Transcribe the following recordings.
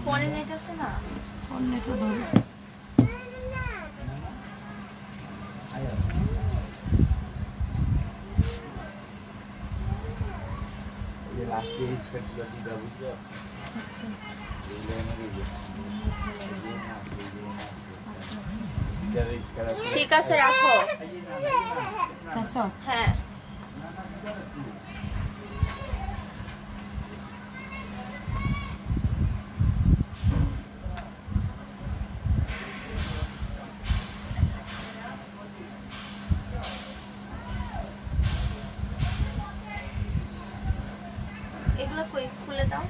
ফোনে নেট আছে না? ফোন নেট ধরে লাস্টে ইফেক্টটা দিবা বুঝছো? আচ্ছা ঠিক আছে রাখো। হ্যাঁ এগুলো কই খুলে দাও।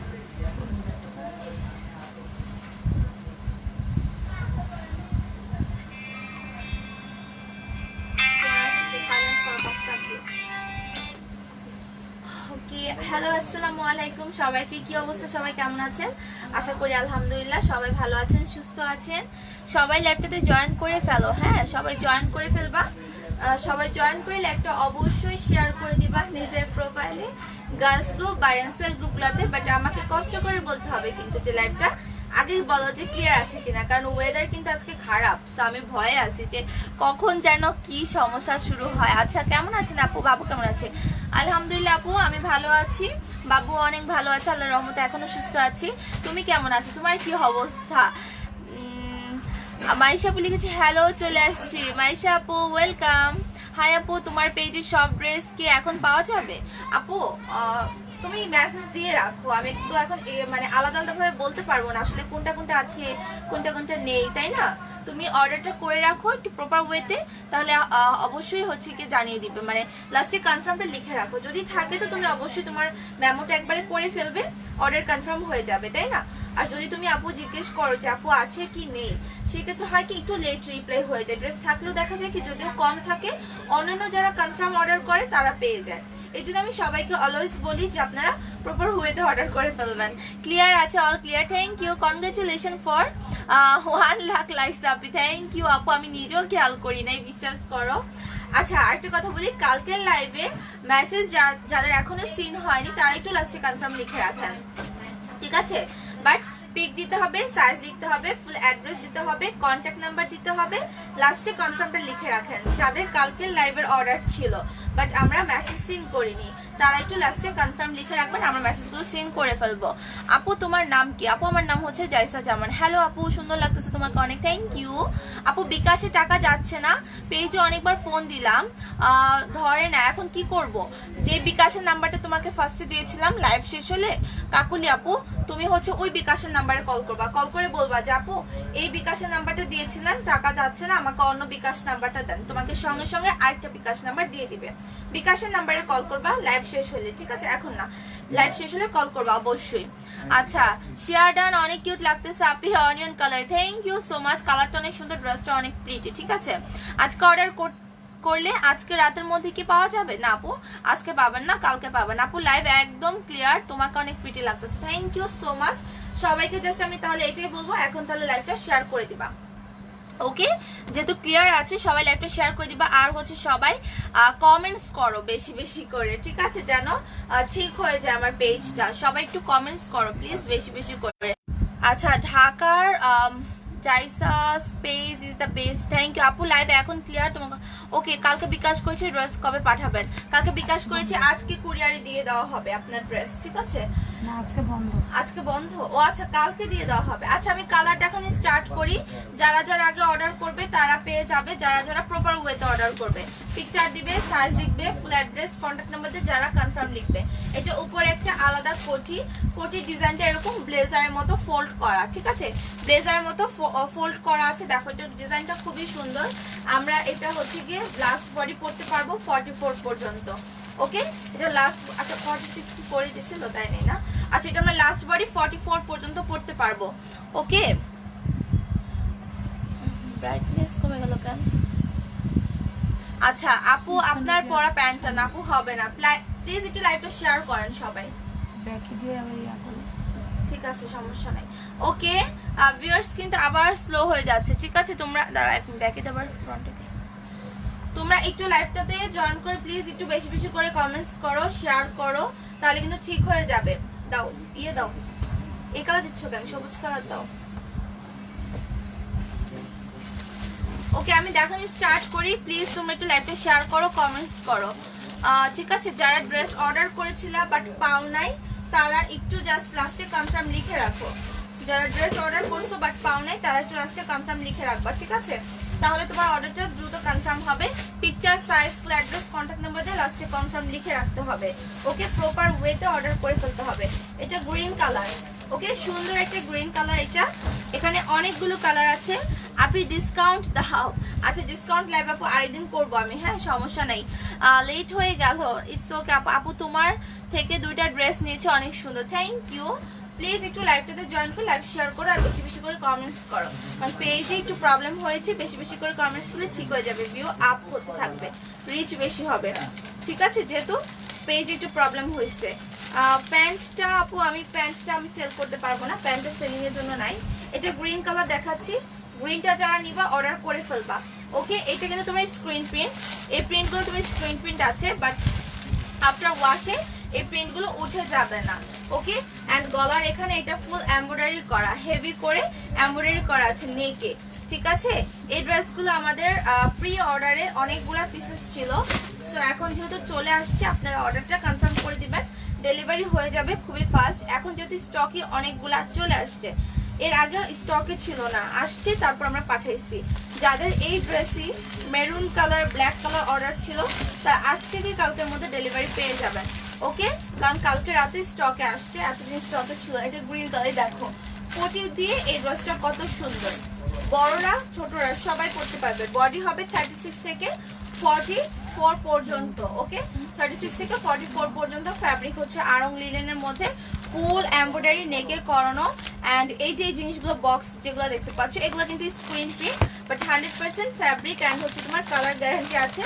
হ্যালো আসসালামু আলাইকুম সবাইকে, কি অবস্থা? সবাই কেমন আছেন? আশা করি আলহামদুলিল্লাহ সবাই ভালো আছেন, সুস্থ আছেন। সবাই ল্যাবটাতে জয়েন করে ফেলো। হ্যাঁ সবাই জয়েন করে ফেলবা। সবাই জয়েন করে ল্যাবটা অবশ্যই শেয়ার করে দিবা নিজের প্রোফাইলে, গার্লস গ্রুপ বা এনসেল গ্রুপগুলোতে। বাট আমাকে কষ্ট করে বলতে হবে কিন্তু যে লাইভটা আগে বলো যে ক্লিয়ার আছে কিনা, কারণ ওয়েদার কিন্তু আজকে খারাপ। সো আমি ভয়ে আছি যে কখন যেন কি সমস্যা শুরু হয়। আচ্ছা কেমন আছেন আপু? বাবু কেমন আছে? আলহামদুলিল্লাহ আপু আমি ভালো আছি, বাবু অনেক ভালো আছে, আল্লাহর রহমতে এখনো সুস্থ আছি। তুমি কেমন আছো? তোমার কি অবস্থা? মাইশা আপু লিখেছে হ্যালো, চলে আসছি। মাইশা আপু ওয়েলকাম। হাই আপু, তোমার পেজে সব ড্রেস কি এখন পাওয়া যাবে? আপু তুমি মেসেজ দিয়ে রাখো, আমি একটু এখন মানে আলাদা আলাদা ভাবে বলতে পারবো না আসলে কোনটা কোনটা আছে কোনটা কোনটা নেই, তাই না? তুমি অর্ডারটা করে রাখো একটু প্রপার ওয়েতে, তাহলে অবশ্যই হচ্ছে কি জানিয়ে দিবে, মানে লাস্টে কনফার্মটা লিখে রাখো। যদি থাকে তো তুমি অবশ্যই তোমার মেমোটা একবারে করে ফেলবে, অর্ডার কনফার্ম হয়ে যাবে, তাই না? আর যদি তুমি আপু জিজ্ঞেস করো যে আপু আছে কি নেই, সেক্ষেত্রে হয় কি একটু লেট রিপ্লাই হয়ে যায়। ড্রেস থাকলেও দেখা যায় কি যদিও কম থাকে, অন্যান্য যারা কনফার্ম অর্ডার করে তারা পেয়ে যায়। এই জন্য আমি সবাইকে অলওয়েজ বলি যে আপনারা প্রপার ওয়েতে অর্ডার করে ফেলবেন। ক্লিয়ার আছে? All clear. Thank you, congratulation for 1 lakh likes আপি। থ্যাংক ইউ আপু, আমি নিজেও খেয়াল করি নাই, বিশ্বাস করো। আচ্ছা আরেকটা কথা বলি, কালকের লাইভে মেসেজ যাদের এখনো সিন হয়নি তারা একটু লাস্টে কনফার্ম লিখে রাখেন, ঠিক আছে? বাট পিক দিতে হবে, সাইজ লিখতে হবে, ফুল অ্যাড্রেস দিতে হবে, কন্ট্যাক্ট নাম্বার দিতে হবে, লাস্টে কনফার্মটা লিখে রাখেন। যাদের কালকের লাইভের অর্ডার ছিল বাট আমরা মেসেজ সিন করিনি তারা একটু লাস্টে কনফার্ম লিখে রাখবেন, আমরা মেসেজগুলো সিন করে ফেলবো। আপু তোমার নাম কি? আপু আমার নাম হচ্ছে জাইসা জামান। হ্যালো আপু, সুন্দর লাগতেছে তোমাকে, অনেক থ্যাংক ইউ। আপু বিকাশে টাকা যাচ্ছে না, পেজে অনেকবার ফোন দিলাম ধরে না, এখন কি করব? যে বিকাশের নাম্বারটা তোমাকে ফার্স্টে দিয়েছিলাম লাইভ শেষ হলে, কাকুলি আপু তুমি হচ্ছে ওই বিকাশের নাম্বারে কল করবা, কল করে বলবা যে আপু এই বিকাশের নাম্বারটা দিয়েছিলাম টাকা যাচ্ছে না, আমাকে অন্য বিকাশ নাম্বারটা দেন। তোমাকে সঙ্গে সঙ্গে আরেকটা বিকাশ নাম্বার দিয়ে দিবে। বিকাশের নাম্বারে কল করবা লাইভ শেষ হলে, ঠিক আছে? এখন না, লাইভ শেষ হলে কল করবা অবশ্যই। আচ্ছা শেয়ার ডান, অনেক কিউট লাগতেছে আপি, onion colour. Thank you so much, কালারটা অনেক সুন্দর, ড্রেসটা অনেক প্রিটি, ঠিক আছে? আজকে অর্ডার করলে আজকে রাতের মধ্যে কি পাওয়া যাবে? না আপু আজকে পাবেন না, কালকে পাবেন। আপু লাইভ একদম ক্লিয়ার, তোমাকে অনেক প্রিটি লাগতেছে। থ্যাংক ইউ সো মাচ সবাইকে। জাস্ট আমি তাহলে এটাই বলবো, এখন তাহলে লাইভটা শেয়ার করে দিবা, ওকে? যেহেতু ক্লিয়ার আছে সবাই লাইভটা শেয়ার করে দিবা। আর হচ্ছে সবাই কমেন্টস করো বেশি বেশি করে, ঠিক আছে? যেন ঠিক হয়ে যায় আমার পেজটা। সবাই একটু কমেন্টস করো প্লিজ বেশি বেশি করে। আচ্ছা ঢাকার Jaisa space is the best. Thank you আপু, লাইভ এখন ক্লিয়ার তোমাকে। ওকে কালকে বিকাশ করেছি, ড্রেস কবে পাঠাবেন? কালকে বিকাশ করেছি, আজকে কুরিয়ারে দিয়ে দেওয়া হবে আপনার ড্রেস, ঠিক আছে? না আজকে বন্ধ। আজকে বন্ধ? ও আচ্ছা কালকে দিয়ে দেওয়া হবে। আচ্ছা আমি কালারটা এখন স্টার্ট করি, যারা যারা আগে অর্ডার করবে তারা পেয়ে যাবে, যারা যারা প্রপার ওয়েতে অর্ডার করবে পিকচার দিবে, সাইজ লিখবে, ফুল অ্যাড্রেস, কন্ট্যাক্ট নাম্বার দিয়ে যারা কনফার্ম লিখবে। এটা উপরে একটা আলাদা কোটি ডিজাইনটা এরকম ব্লেজারের মতো ফোল্ড করা, ঠিক আছে? ব্লেজারের মতো ফোল্ড করা আছে, দেখো এটা ডিজাইনটা খুবই সুন্দর। আমরা এটা হচ্ছে গিয়ে লাস্ট বডি পড়তে পারবো 44 পর্যন্ত, ওকে? এটা লাস্ট, আচ্ছা 46 কি করে দিছিল তাই নেই না? আচ্ছা এটা আমরা লাস্ট বডি 44 পর্যন্ত পড়তে পারবো, ওকে? ব্রাইটনেস কমে গেল কেন? আচ্ছা আপু আপনার পরা প্যান্টটা না আপু হবে না, প্লিজ একটু লাইভটা শেয়ার করেন সবাই, ব্যাকি দিয়ে আমি ইয়া করি, ঠিক আছে? সমস্যা নাই, ওকে? ভিউয়ার্স কিন্তু আবার স্লো হয়ে যাচ্ছে, ঠিক আছে? তোমরা দাঁড়া এক মিনিট, ব্যাকে দেবার ফ্রন্টে দে। তোমরা একটু লাইভটাতে জয়েন করে প্লিজ একটু বেশি বেশি করে কমেন্টস করো, শেয়ার করো, তাহলে কিন্তু ঠিক হয়ে যাবে। দাও ইয়ে দাও, এই কালার দিচ্ছ কেন, সবুজ কালার দাও। ওকে আমি দেখানো স্টার্ট করি। প্লিজ তোমরা একটু লাইভটা শেয়ার করো, কমেন্টস করো, ঠিক আছে? যারা ড্রেস অর্ডার করেছিল বাট পাও নাই তারা একটু জাস্ট লাস্টে কনফার্ম লিখে রাখো। যারা ড্রেস অর্ডার করছো বাট পাও নাই তারা একটু লাস্টে কনফার্ম লিখে রাখবা, ঠিক আছে? তাহলে তোমার অর্ডারটা দ্রুত কনফার্ম হবে। Picture, size, full address, contact number দিয়ে লাস্টে কনফার্ম লিখে রাখতে হবে। ওকে, প্রপার ওয়েতে অর্ডার করে ফেলতে হবে। এটা গ্রিন কালার, ওকে, সুন্দর একটা গ্রিন কালার। এটা এখানে অনেকগুলো কালার আছে। আপনি ডিসকাউন্ট দাও। আচ্ছা ডিসকাউন্ট লাইভ আপু আরেকদিন করবো আমি, হ্যাঁ সমস্যা নেই, লেট হয়ে গেল, ইটস ওকে আপু। আপু তোমার থেকে 2টা ড্রেস নিয়েছে, অনেক সুন্দর, থ্যাংক ইউ। প্লিজ একটু লাইভটাতে জয়েন করে লাইভ শেয়ার করো আর বেশি বেশি করে কমেন্টস করো, কারণ পেজে একটু প্রবলেম হয়েছে। বেশি বেশি করে কমেন্টস করলে ঠিক হয়ে যাবে, ভিউ আপ হতে থাকবে, রিচ বেশি হবে, ঠিক আছে? যেহেতু পেজে একটু প্রবলেম হয়েছে। প্যান্টটা আপু আমি সেল করতে পারবো না, প্যান্টটা সেলিং এর জন্য নাই। এটা গ্রিন কালার দেখাচ্ছি, গ্রিনটা যারা নিবা অর্ডার করে ফেলবা। ওকে, এটা কিন্তু তোমার স্ক্রিন প্রিন্ট, এই প্রিন্টগুলো তোমার স্ক্রিন প্রিন্ট আছে, বাট আফটার ওয়াশে এই প্রিন্টগুলো উঠে যাবে না। ওকে, অ্যান্ড গলার এখানে এটা ফুল এমব্রয়ডারি করা, হেভি করে এমব্রয়ডারি করা আছে নেকে, ঠিক আছে? এই ড্রেসগুলো আমাদের প্রি অর্ডারে অনেকগুলা পিসেস ছিল, সো এখন যেহেতু চলে আসছে আপনারা অর্ডারটা কনফার্ম করে দিবেন, ডেলিভারি হয়ে যাবে খুবই ফাস্ট। এখন যেহেতু স্টকে অনেকগুলা চলে আসছে, এর আগে স্টকে ছিল না, আসছে তারপর আমরা পাঠাইছি। যাদের এই ড্রেসই maroon colour, black colour order ছিল তারা আজকে কি কালকের মধ্যে ডেলিভারি পেয়ে যাবেন। ওকে, কারণ কালকে রাতে স্টকে আসছে, এতদিন স্টকে ছিল। এটা গ্রিন কালার, দেখো কোটি দিয়ে এই ড্রেসটা কত সুন্দর, বড়রা ছোটরা সবাই পরতে পারবে। বডি হবে 36 থেকে 44 পর্যন্ত, ওকে, 36 থেকে 44 পর্যন্ত। ফ্যাব্রিক হচ্ছে আড়ং লিনেনের মধ্যে, ফুল এমব্রয়ডারি নেকে করানো। অ্যান্ড এই যে জিনিসগুলো বক্স যেগুলো দেখতে পাচ্ছ এগুলো কিন্তু screen print, but 100% fabric. And হচ্ছে তোমার কালার গ্যারান্টি আছে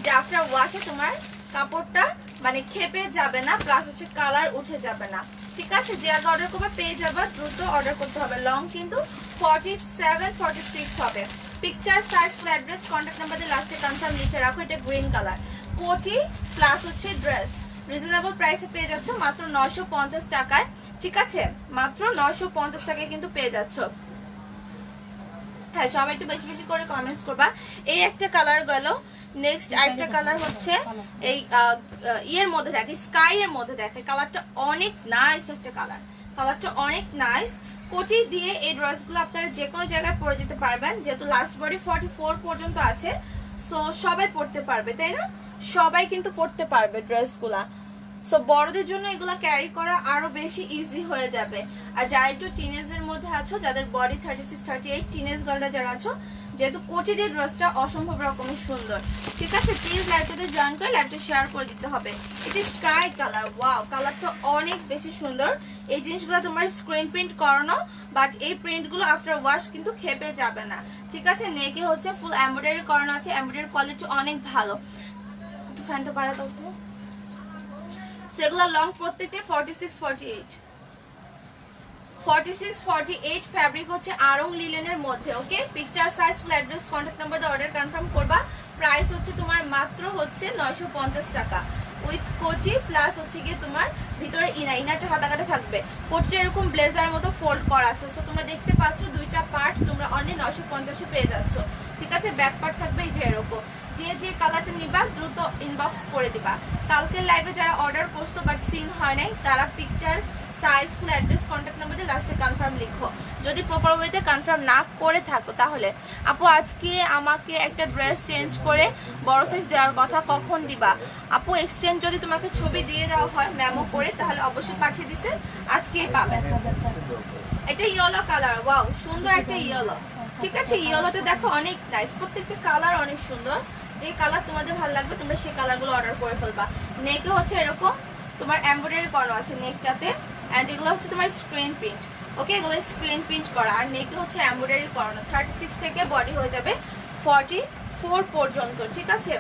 যে আফটার ওয়াশে তোমার কাপড়টা মানে খেপে যাবে না, প্লাস হচ্ছে কালার উঠে যাবে না, ঠিক আছে? যে আগে অর্ডার করবে পেয়ে যাবে, দ্রুত অর্ডার করতে হবে। লং কিন্তু 47-46 হবে। Picture, size, full address, contact number দিয়ে লাস্টে কনফার্ম লিখে রাখো। এটা গ্রিন কালার, কোটি প্লাস হচ্ছে ড্রেস, রিজনেবল প্রাইসে পেয়ে যাচ্ছ মাত্র 950 টাকায়, ঠিক আছে? মাত্র 950 টাকায় কিন্তু পেয়ে যাচ্ছ। হ্যাঁ, সবাই একটু বেশি বেশি করে কমেন্টস করবা। এই একটা কালার গেল, নেক্সট আরেকটা কালার হচ্ছে এই ইয়ের মধ্যে দেখে, স্কাই এর মধ্যে দেখে, কালারটা অনেক নাইস একটা কালার, কালারটা অনেক নাইস। কোটি দিয়ে এই ড্রেসগুলো আপনারা যে কোনো জায়গায় পরে যেতে পারবেন, যেহেতু লাস্ট বডি 44 পর্যন্ত আছে, সো সবাই পরতে পারবে, তাই না? সবাই কিন্তু পরতে পারবে ড্রেসগুলা। সো বড়দের জন্য এগুলা ক্যারি করা আরো বেশি ইজি হয়ে যাবে। আর যারা একটু টিনেজের মধ্যে আছো, যাদের বডি 36-38, টিনেজ গার্লরা যারা আছো, যেহেতু কোটি দিয়ে ড্রেসটা অসম্ভব রকমের সুন্দর, ঠিক আছে? প্লিজ লাইভটাতে জয়েন করে লাইভটা শেয়ার করে দিতে হবে। এটা স্কাই কালার, ওয়াও, কালারটা অনেক বেশি সুন্দর। এই জিনিসগুলো তোমার স্ক্রিন প্রিন্ট করানো, বাট এই প্রিন্টগুলো আফটার ওয়াশ কিন্তু খেপে যাবে না, ঠিক আছে? নেকে হচ্ছে ফুল এমব্রয়ডারি করানো আছে, এমব্রয়ডারি কোয়ালিটি অনেক ভালো। একটু ফ্যানটা বাড়া দাও তো। সেগুলো লং প্রত্যেকটা 46-48 ফ্যাব্রিক হচ্ছে আড়ং লিলেনের মধ্যে। Okay, picture, size, full address, contact number দিয়ে অর্ডার কনফার্ম করবা। প্রাইস হচ্ছে তোমার মাত্র হচ্ছে 950 টাকা উইথ কোটি, প্লাস হচ্ছে গিয়ে তোমার ভিতরে ইনারটা কাটাকাটা থাকবে। কোটি এরকম ব্লেজার মতো ফোল্ড করা আছে, সো তোমরা দেখতে পাচ্ছ 2টা পার্ট তোমরা অনলি 950-এ পেয়ে যাচ্ছ, ঠিক আছে? ব্যাক পার্ট থাকবে এই যে এরকম। যে কালারটা নিবা দ্রুত ইনবক্স করে দিবা। কালকের লাইভে যারা অর্ডার করছো বাট সিন হয় নাই তারা picture, size, full address, contact number দিয়ে লাস্টে কনফার্ম লিখো। যদি প্রপার ওয়েতে কনফার্ম না করে থাকো তাহলে আপু আজকে আমাকে একটা ড্রেস চেঞ্জ করে বড় সাইজ দেওয়ার কথা, কখন দিবা আপু? এক্সচেঞ্জ যদি তোমাকে ছবি দিয়ে দেওয়া হয় মেমো করে তাহলে অবশ্যই পাঠিয়ে দিছে, আজকেই পাবেন। এটা ইয়েলো কালার, ওয়াও, সুন্দর একটা ইয়েলো, ঠিক আছে? ইয়েলোটা দেখো অনেক নাইস, প্রত্যেকটা কালার অনেক সুন্দর। যে কালার তোমাদের ভালো লাগবে তোমরা সেই কালারগুলো অর্ডার করে ফেলবা। নেকে হচ্ছে এরকম তোমার এমব্রয়ডারি করা আছে নেকটাতে, এন্ড এগুলো হচ্ছে তোমার স্ক্রিন প্রিন্ট। ওকে, এগুলো স্ক্রিন প্রিন্ট করা, আর নেকে হচ্ছে এমব্রয়ডারি করানো। 36 থেকে বডি হয়ে যাবে 44 পর্যন্ত, ঠিক আছে?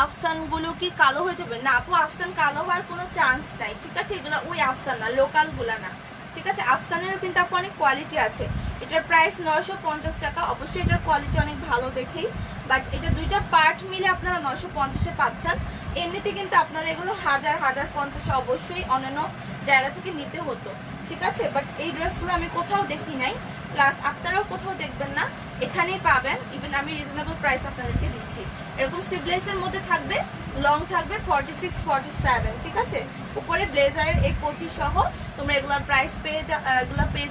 আফসানগুলো কি কালো হয়ে যাবে? না আপু, আফসান কালো হওয়ার কোনো চান্স নাই, ঠিক আছে? এগুলো ওই আফসান না, লোকালগুলা না, ঠিক আছে? আফসানেরও কিন্তু আপু অনেক কোয়ালিটি আছে। এটার প্রাইস 950 টাকা, অবশ্যই এটার কোয়ালিটি অনেক ভালো দেখেই, বাট এটা 2টা পার্ট মিলে আপনারা 950-এ পাচ্ছেন। এমনিতে কিন্তু আপনারা এগুলো 1050 অবশ্যই অন্যান্য জায়গা থেকে নিতে হতো, ঠিক আছে। বাট এই ড্রেসগুলো আমি কোথাও দেখি নাই, প্লাস আপনারাও কোথাও দেখবেন না, এখানেই পাবেন। ইভেন আমি রিজনেবল প্রাইস আপনাদেরকে দিচ্ছি। এরকম সিবলেসের মধ্যে থাকবে, লং থাকবে 46 47, ঠিক আছে। উপরে ব্লেজারের এই কোটি সহ তোমরা এগুলোর প্রাইস পেয়ে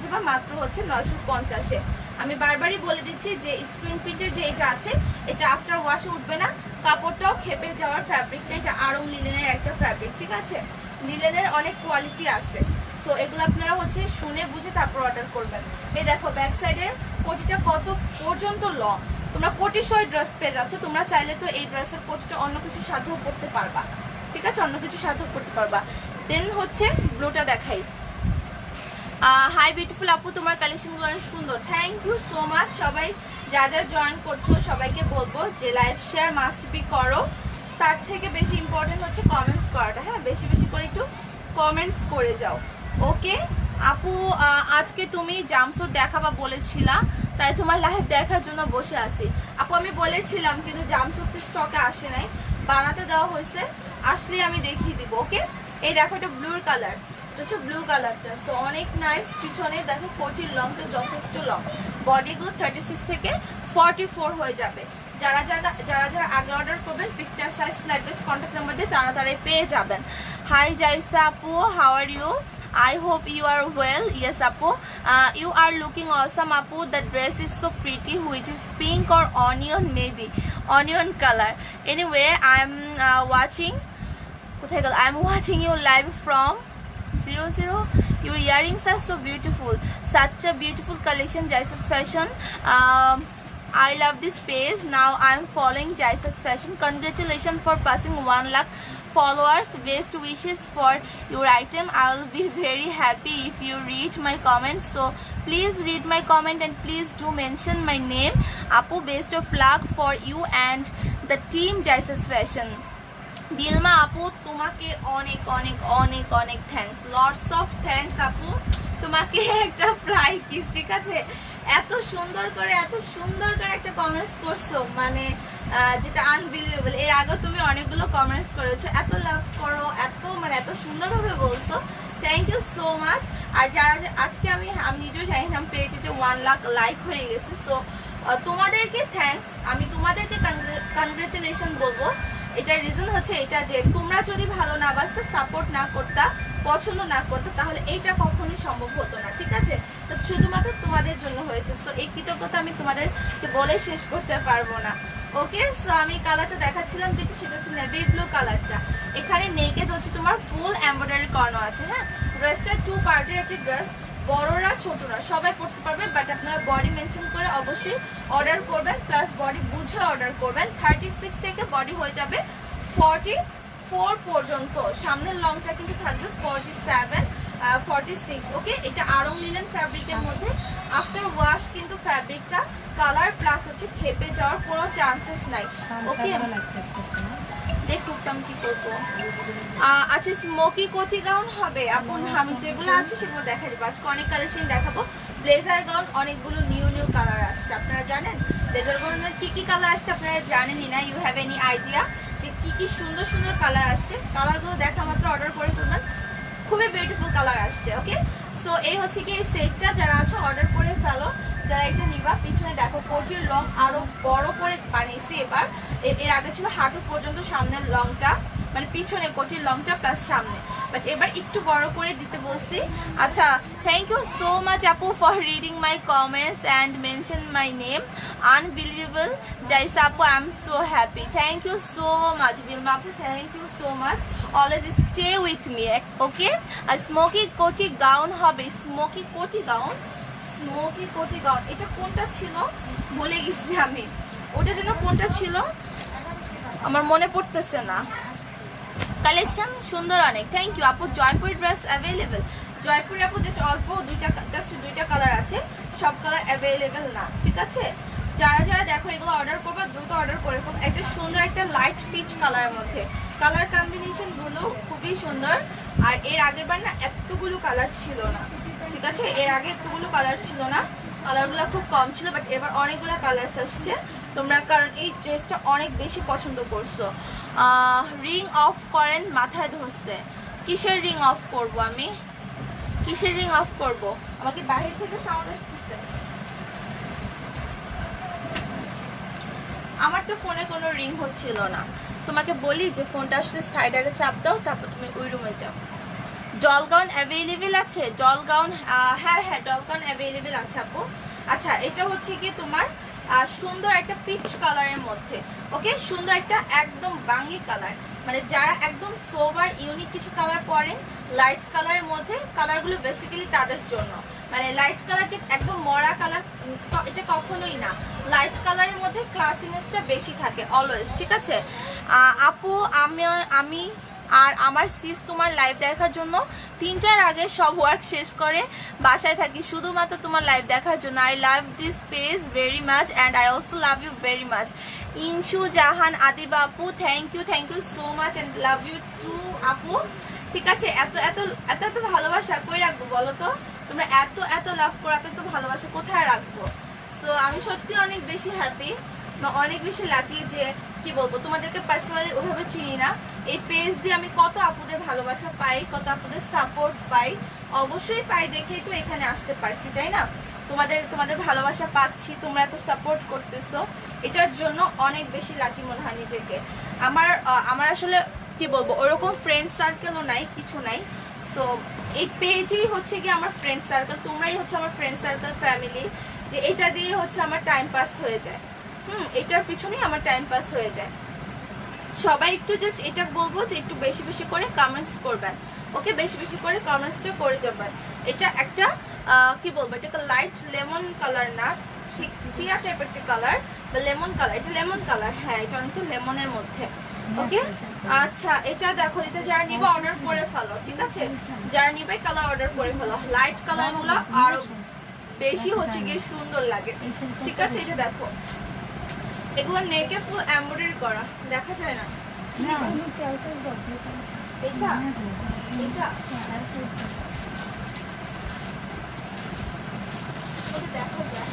যাবে মাত্র হচ্ছে 950-এ। আমি বারবারই বলে দিচ্ছি যে স্ক্রিন প্রিন্টের যে এটা আছে এটা আফটার ওয়াশে উঠবে না, কাপড়টাও খেপে যাওয়ার ফ্যাব্রিক না, এটা আরং লিনেনের একটা ফ্যাব্রিক, ঠিক আছে। লিনেনের অনেক কোয়ালিটি আছে, সো এগুলো আপনারা হচ্ছে শুনে বুঝে তারপর অর্ডার করবেন। এই দেখো ব্যাক সাইডের কোটিটা কত পর্যন্ত লং, তোমরা কোটি সহ ড্রেস পেয়ে যাচ্ছ। তোমরা চাইলে তো এই ড্রেসের কোটিটা অন্য কিছু সাথেও করতে পারবা, ঠিক আছে, অন্য কিছু সাথেও করতে পারবা। দেন হচ্ছে ব্লুটা দেখাই। হাই বিউটিফুল আপু, তোমার কালেকশনগুলো অনেক সুন্দর, থ্যাংক ইউ সো মাচ। সবাই যা যা জয়েন করছো সবাইকে বলবো যে লাইভ শেয়ার মাস্ট বি করো, তার থেকে বেশি ইম্পর্টেন্ট হচ্ছে কমেন্টস করাটা, হ্যাঁ, বেশি বেশি করে একটু কমেন্টস করে যাও, ওকে। আপু আজকে তুমি জাম্পস্যুট দেখাবা বলেছিলা, তাই তোমার লাইভ দেখার জন্য বসে আছি। আপু আমি বলেছিলাম কিন্তু জাম্পস্যুট স্টকে আসে নাই, বানাতে দেওয়া হয়েছে, আসলে আমি দেখিয়ে দিব, ওকে। এই দেখো এটা ব্লুর কালার, এটা হচ্ছে ব্লু কালারটা, সো অনেক নাইস। পিছনে দেখো কোটির লংটা যথেষ্ট লং, বডিগুলো 36 থেকে 44 হয়ে যাবে। যারা যারা আগে অর্ডার করবেন picture size flat dress contact number দিয়ে তাড়াতাড়ি পেয়ে যাবেন। হাই জাইসা আপু, how are you? I hope you are well. Yes apu, you are looking awesome apu. The dress is so pretty, which is pink or onion, maybe onion color. Anyway, I'm watching I'm watching you live from 00. Your earrings are so beautiful, such a beautiful collection. Jaisa's fashion, I love this page. Now I'm following Jaisa's fashion. Congratulations for passing 1 lakh followers. Best wishes for your item. I will be very happy if you read my comments, so please read my comment and please do mention my name. Apu, best of luck for you and the team Jaisa's fashion. বিলমা আপু তোমাকে অনেক অনেক অনেক অনেক thanks, lots of thanks আপু, তোমাকে একটা fly kiss, ঠিক আছে। এত সুন্দর করে একটা কমেন্টস করছো, মানে যেটা আনবিলিভেবল। এর আগে তুমি অনেকগুলো কমেন্টস করেছো, এত লাভ করো, এত সুন্দরভাবে বলছো, থ্যাংক ইউ সো মাচ। আর যারা আজকে আমি নিজেও জানি না পেয়েছি যে 1 লাখ লাইক হয়ে গেছে, সো তোমাদেরকে থ্যাঙ্কস, আমি তোমাদেরকে কনগ্রেচুলেশন বলবো। এটার রিজন হচ্ছে এটা যে তোমরা যদি ভালো না বাসতে, সাপোর্ট না করতা, পছন্দ না করতে, তাহলে এইটা কখনোই সম্ভব হতো না, ঠিক আছে। তো শুধুমাত্র তোমাদের জন্য হয়েছে, সো এই কৃতজ্ঞতা আমি তোমাদেরকে বলে শেষ করতে পারবো না, ওকে। সো আমি কালারটা দেখাচ্ছিলাম যেটা, সেটা হচ্ছে নেভি ব্লু কালারটা। এখানে নেকেড হচ্ছে তোমার ফুল এমব্রয়ডারি করানো আছে, হ্যাঁ। ড্রেসটা 2 পার্টের একটি ড্রেস, বড়রা ছোটরা সবাই পড়তে পারবে, বাট আপনারা বডি মেনশন করে অবশ্যই অর্ডার করবেন, প্লাস বডি বুঝে অর্ডার করবেন। 36 থেকে বডি হয়ে যাবে 44 পর্যন্ত, সামনের লংটা কিন্তু থাকবে 47 46, ওকে। এটা আরং লিনেন ফ্যাব্রিকের মধ্যে, আফটার ওয়াশ কিন্তু ফ্যাব্রিকটা কালার প্লাস হচ্ছে খেপে যাওয়ার কোনো চান্সেস নাই, ওকে। দেখ টুকটাম কি করবো। আচ্ছা স্মোকি কোটি গাউন হবে আপন, আমি যেগুলো আছে সেগুলো দেখা দেবো। আজকে অনেক কালেকশন দেখাবো। ব্লেজার গাউন অনেকগুলো নিউ কালার আসছে, আপনারা জানেন ব্লেজার গাউনের কি কালার আসছে আপনারা জানেনই না। ইউ হ্যাভ এনি আইডিয়া যে কি সুন্দর সুন্দর কালার আসছে? কালারগুলো দেখা মাত্র অর্ডার করে ফেলবেন, খুবই বিউটিফুল কালার আসছে, ওকে। সো এই হচ্ছে কি এই সেটটা, যারা আছে অর্ডার করে ফেলো, যারা এটা নিবা। পিছনে দেখো কোটির লং আরো বড় করে বানিয়েছি এবার, এর আগে ছিল হাঁটু পর্যন্ত সামনের লংটা, মানে পিছনে কোটির লংটা প্লাস সামনে, বাট এবার একটু বড় করে দিতে বলছি। আচ্ছা থ্যাংক ইউ সো মাচ আপু for reading my comments and mention my name, unbelievable. Jaisa আপু I am so happy, thank you so much. Bilma আপু thank you so much, always stay with me, okay. আর স্মোকি কোটি gown হবে, smoky কোটি gown, এটা কোনটা ছিল ভুলে গেছি আমি, ওটা যেন কোনটা ছিল আমার মনে পড়তেছে না। কালেকশন সুন্দর অনেক, থ্যাংক ইউ আপু। জয়পুরি ড্রেস অ্যাভেলেবেল, জয়পুরি আপু অল্প দুইটা কালার আছে, সব কালার অ্যাভেলেবেল না, ঠিক আছে। যারা দেখো এগুলো অর্ডার করবা দ্রুত অর্ডার করে ফেলো। একটা সুন্দর একটা লাইট পিচ কালারের মধ্যে, কালার কম্বিনেশন গুলো খুবই সুন্দর। আর এর আগের বার না এতগুলো কালার ছিল না, ঠিক আছে, এর আগে এতগুলো কালার ছিল না, কালারগুলো খুব কম ছিল, বাট এবার অনেকগুলো কালার আসছে। তোমরা, কারণ এই ড্রেসটা অনেক বেশি পছন্দ করছো। রিং অফ করেন, মাথায় ধরছে। কিসের রিং অফ করব আমি? কিসের রিং অফ করব? আমাকে বাইরে থেকে সাউন্ড আসতেছে। আমার তো ফোনে কোনো রিং হচ্ছিল না। তোমাকে বলি যে ফোনটা আসলে সাইড আগে চাপ দাও, তারপর তুমি ওই রুমে যাও। ডল গাউন অ্যাভেলেবেল আছে? ডল গাউন, হ্যাঁ হ্যাঁ, ডল গাউন অ্যাভেলেবেল আছে আপু। আচ্ছা, এটা হচ্ছে কি তোমার সুন্দর একটা পিচ কালারের মধ্যে, ওকে, সুন্দর একটা একদম বাঙ্গি কালার, মানে যারা একদম সোবার ইউনিক কিছু কালার পরেন লাইট কালারের মধ্যে, কালারগুলো বেসিক্যালি তাদের জন্য। মানে লাইট কালার যে একদম মরা কালার, এটা কখনোই না। লাইট কালারের মধ্যে ক্লাসিনেসটা বেশি থাকে অলওয়েজ, ঠিক আছে আপু। আমি আর আমার সিস তোমার লাইভ দেখার জন্য 3টার আগে সব ওয়ার্ক শেষ করে বাসায় থাকি শুধুমাত্র তোমার লাইভ দেখার জন্য। I love this page very much and I also love you very much. Inshu Jahan Adiba আপু, thank you so much and love you too আপু। ঠিক আছে, এত এত এত এত ভালোবাসা কই রাখবো বলো তো? তোমরা এত এত লাভ করো, এত এত ভালোবাসা কোথায় রাখবো? সো আমি সত্যি অনেক বেশি হ্যাপি, অনেক বেশি লাকি যে কি বলবো, তোমাদেরকে পার্সোনালি ওইভাবে চিনি না, এই পেজ দিয়ে আমি কত আপুদের ভালোবাসা পাই, কত আপুদের সাপোর্ট পাই, অবশ্যই পাই দেখেই তো এখানে আসতে পারছি, তাই না? তোমাদের ভালোবাসা পাচ্ছি, তোমরা এত সাপোর্ট করতেছো, এটার জন্য অনেক বেশি লাকি মনে হয় নিজেকে। আমার আসলে কি বলবো, ওরকম ফ্রেন্ড সার্কেলও নাই, কিছু নাই। সো এই পেজই হচ্ছে কি আমার ফ্রেন্ড সার্কেল, তোমরাই হচ্ছে আমার ফ্রেন্ড সার্কেল, ফ্যামিলি, যে এটা দিয়ে হচ্ছে আমার টাইম পাস হয়ে যায়। এটার পিছনেই আমার টাইম পাস হয়ে যায়। সবাই একটু জাস্ট এটা বলবো যে একটু বেশি বেশি করে কমেন্টস করবেন, ওকে, বেশি বেশি করে কমেন্টসটা করে যাবেন। এটা একটা কি বলবো, এটা একটা লাইট লেমন কালার না, ঠিক জিয়া টাইপের একটা কালার বা লেমন কালার, এটা লেমন কালার, হ্যাঁ এটা অনেকটা লেমনের মধ্যে, ওকে। আচ্ছা, এটা দেখো, এটা যারা নিবে অর্ডার করে ফেলো, ঠিক আছে, যারা নিবে কালার অর্ডার করে ফেলো। লাইট কালারগুলো আরো বেশি হচ্ছে গিয়ে সুন্দর লাগে, ঠিক আছে। এটা দেখো, এগুলো নেকে ফুল এমব্রয়ডারি করা, দেখা যায় না এটা এটা দেখা যায়।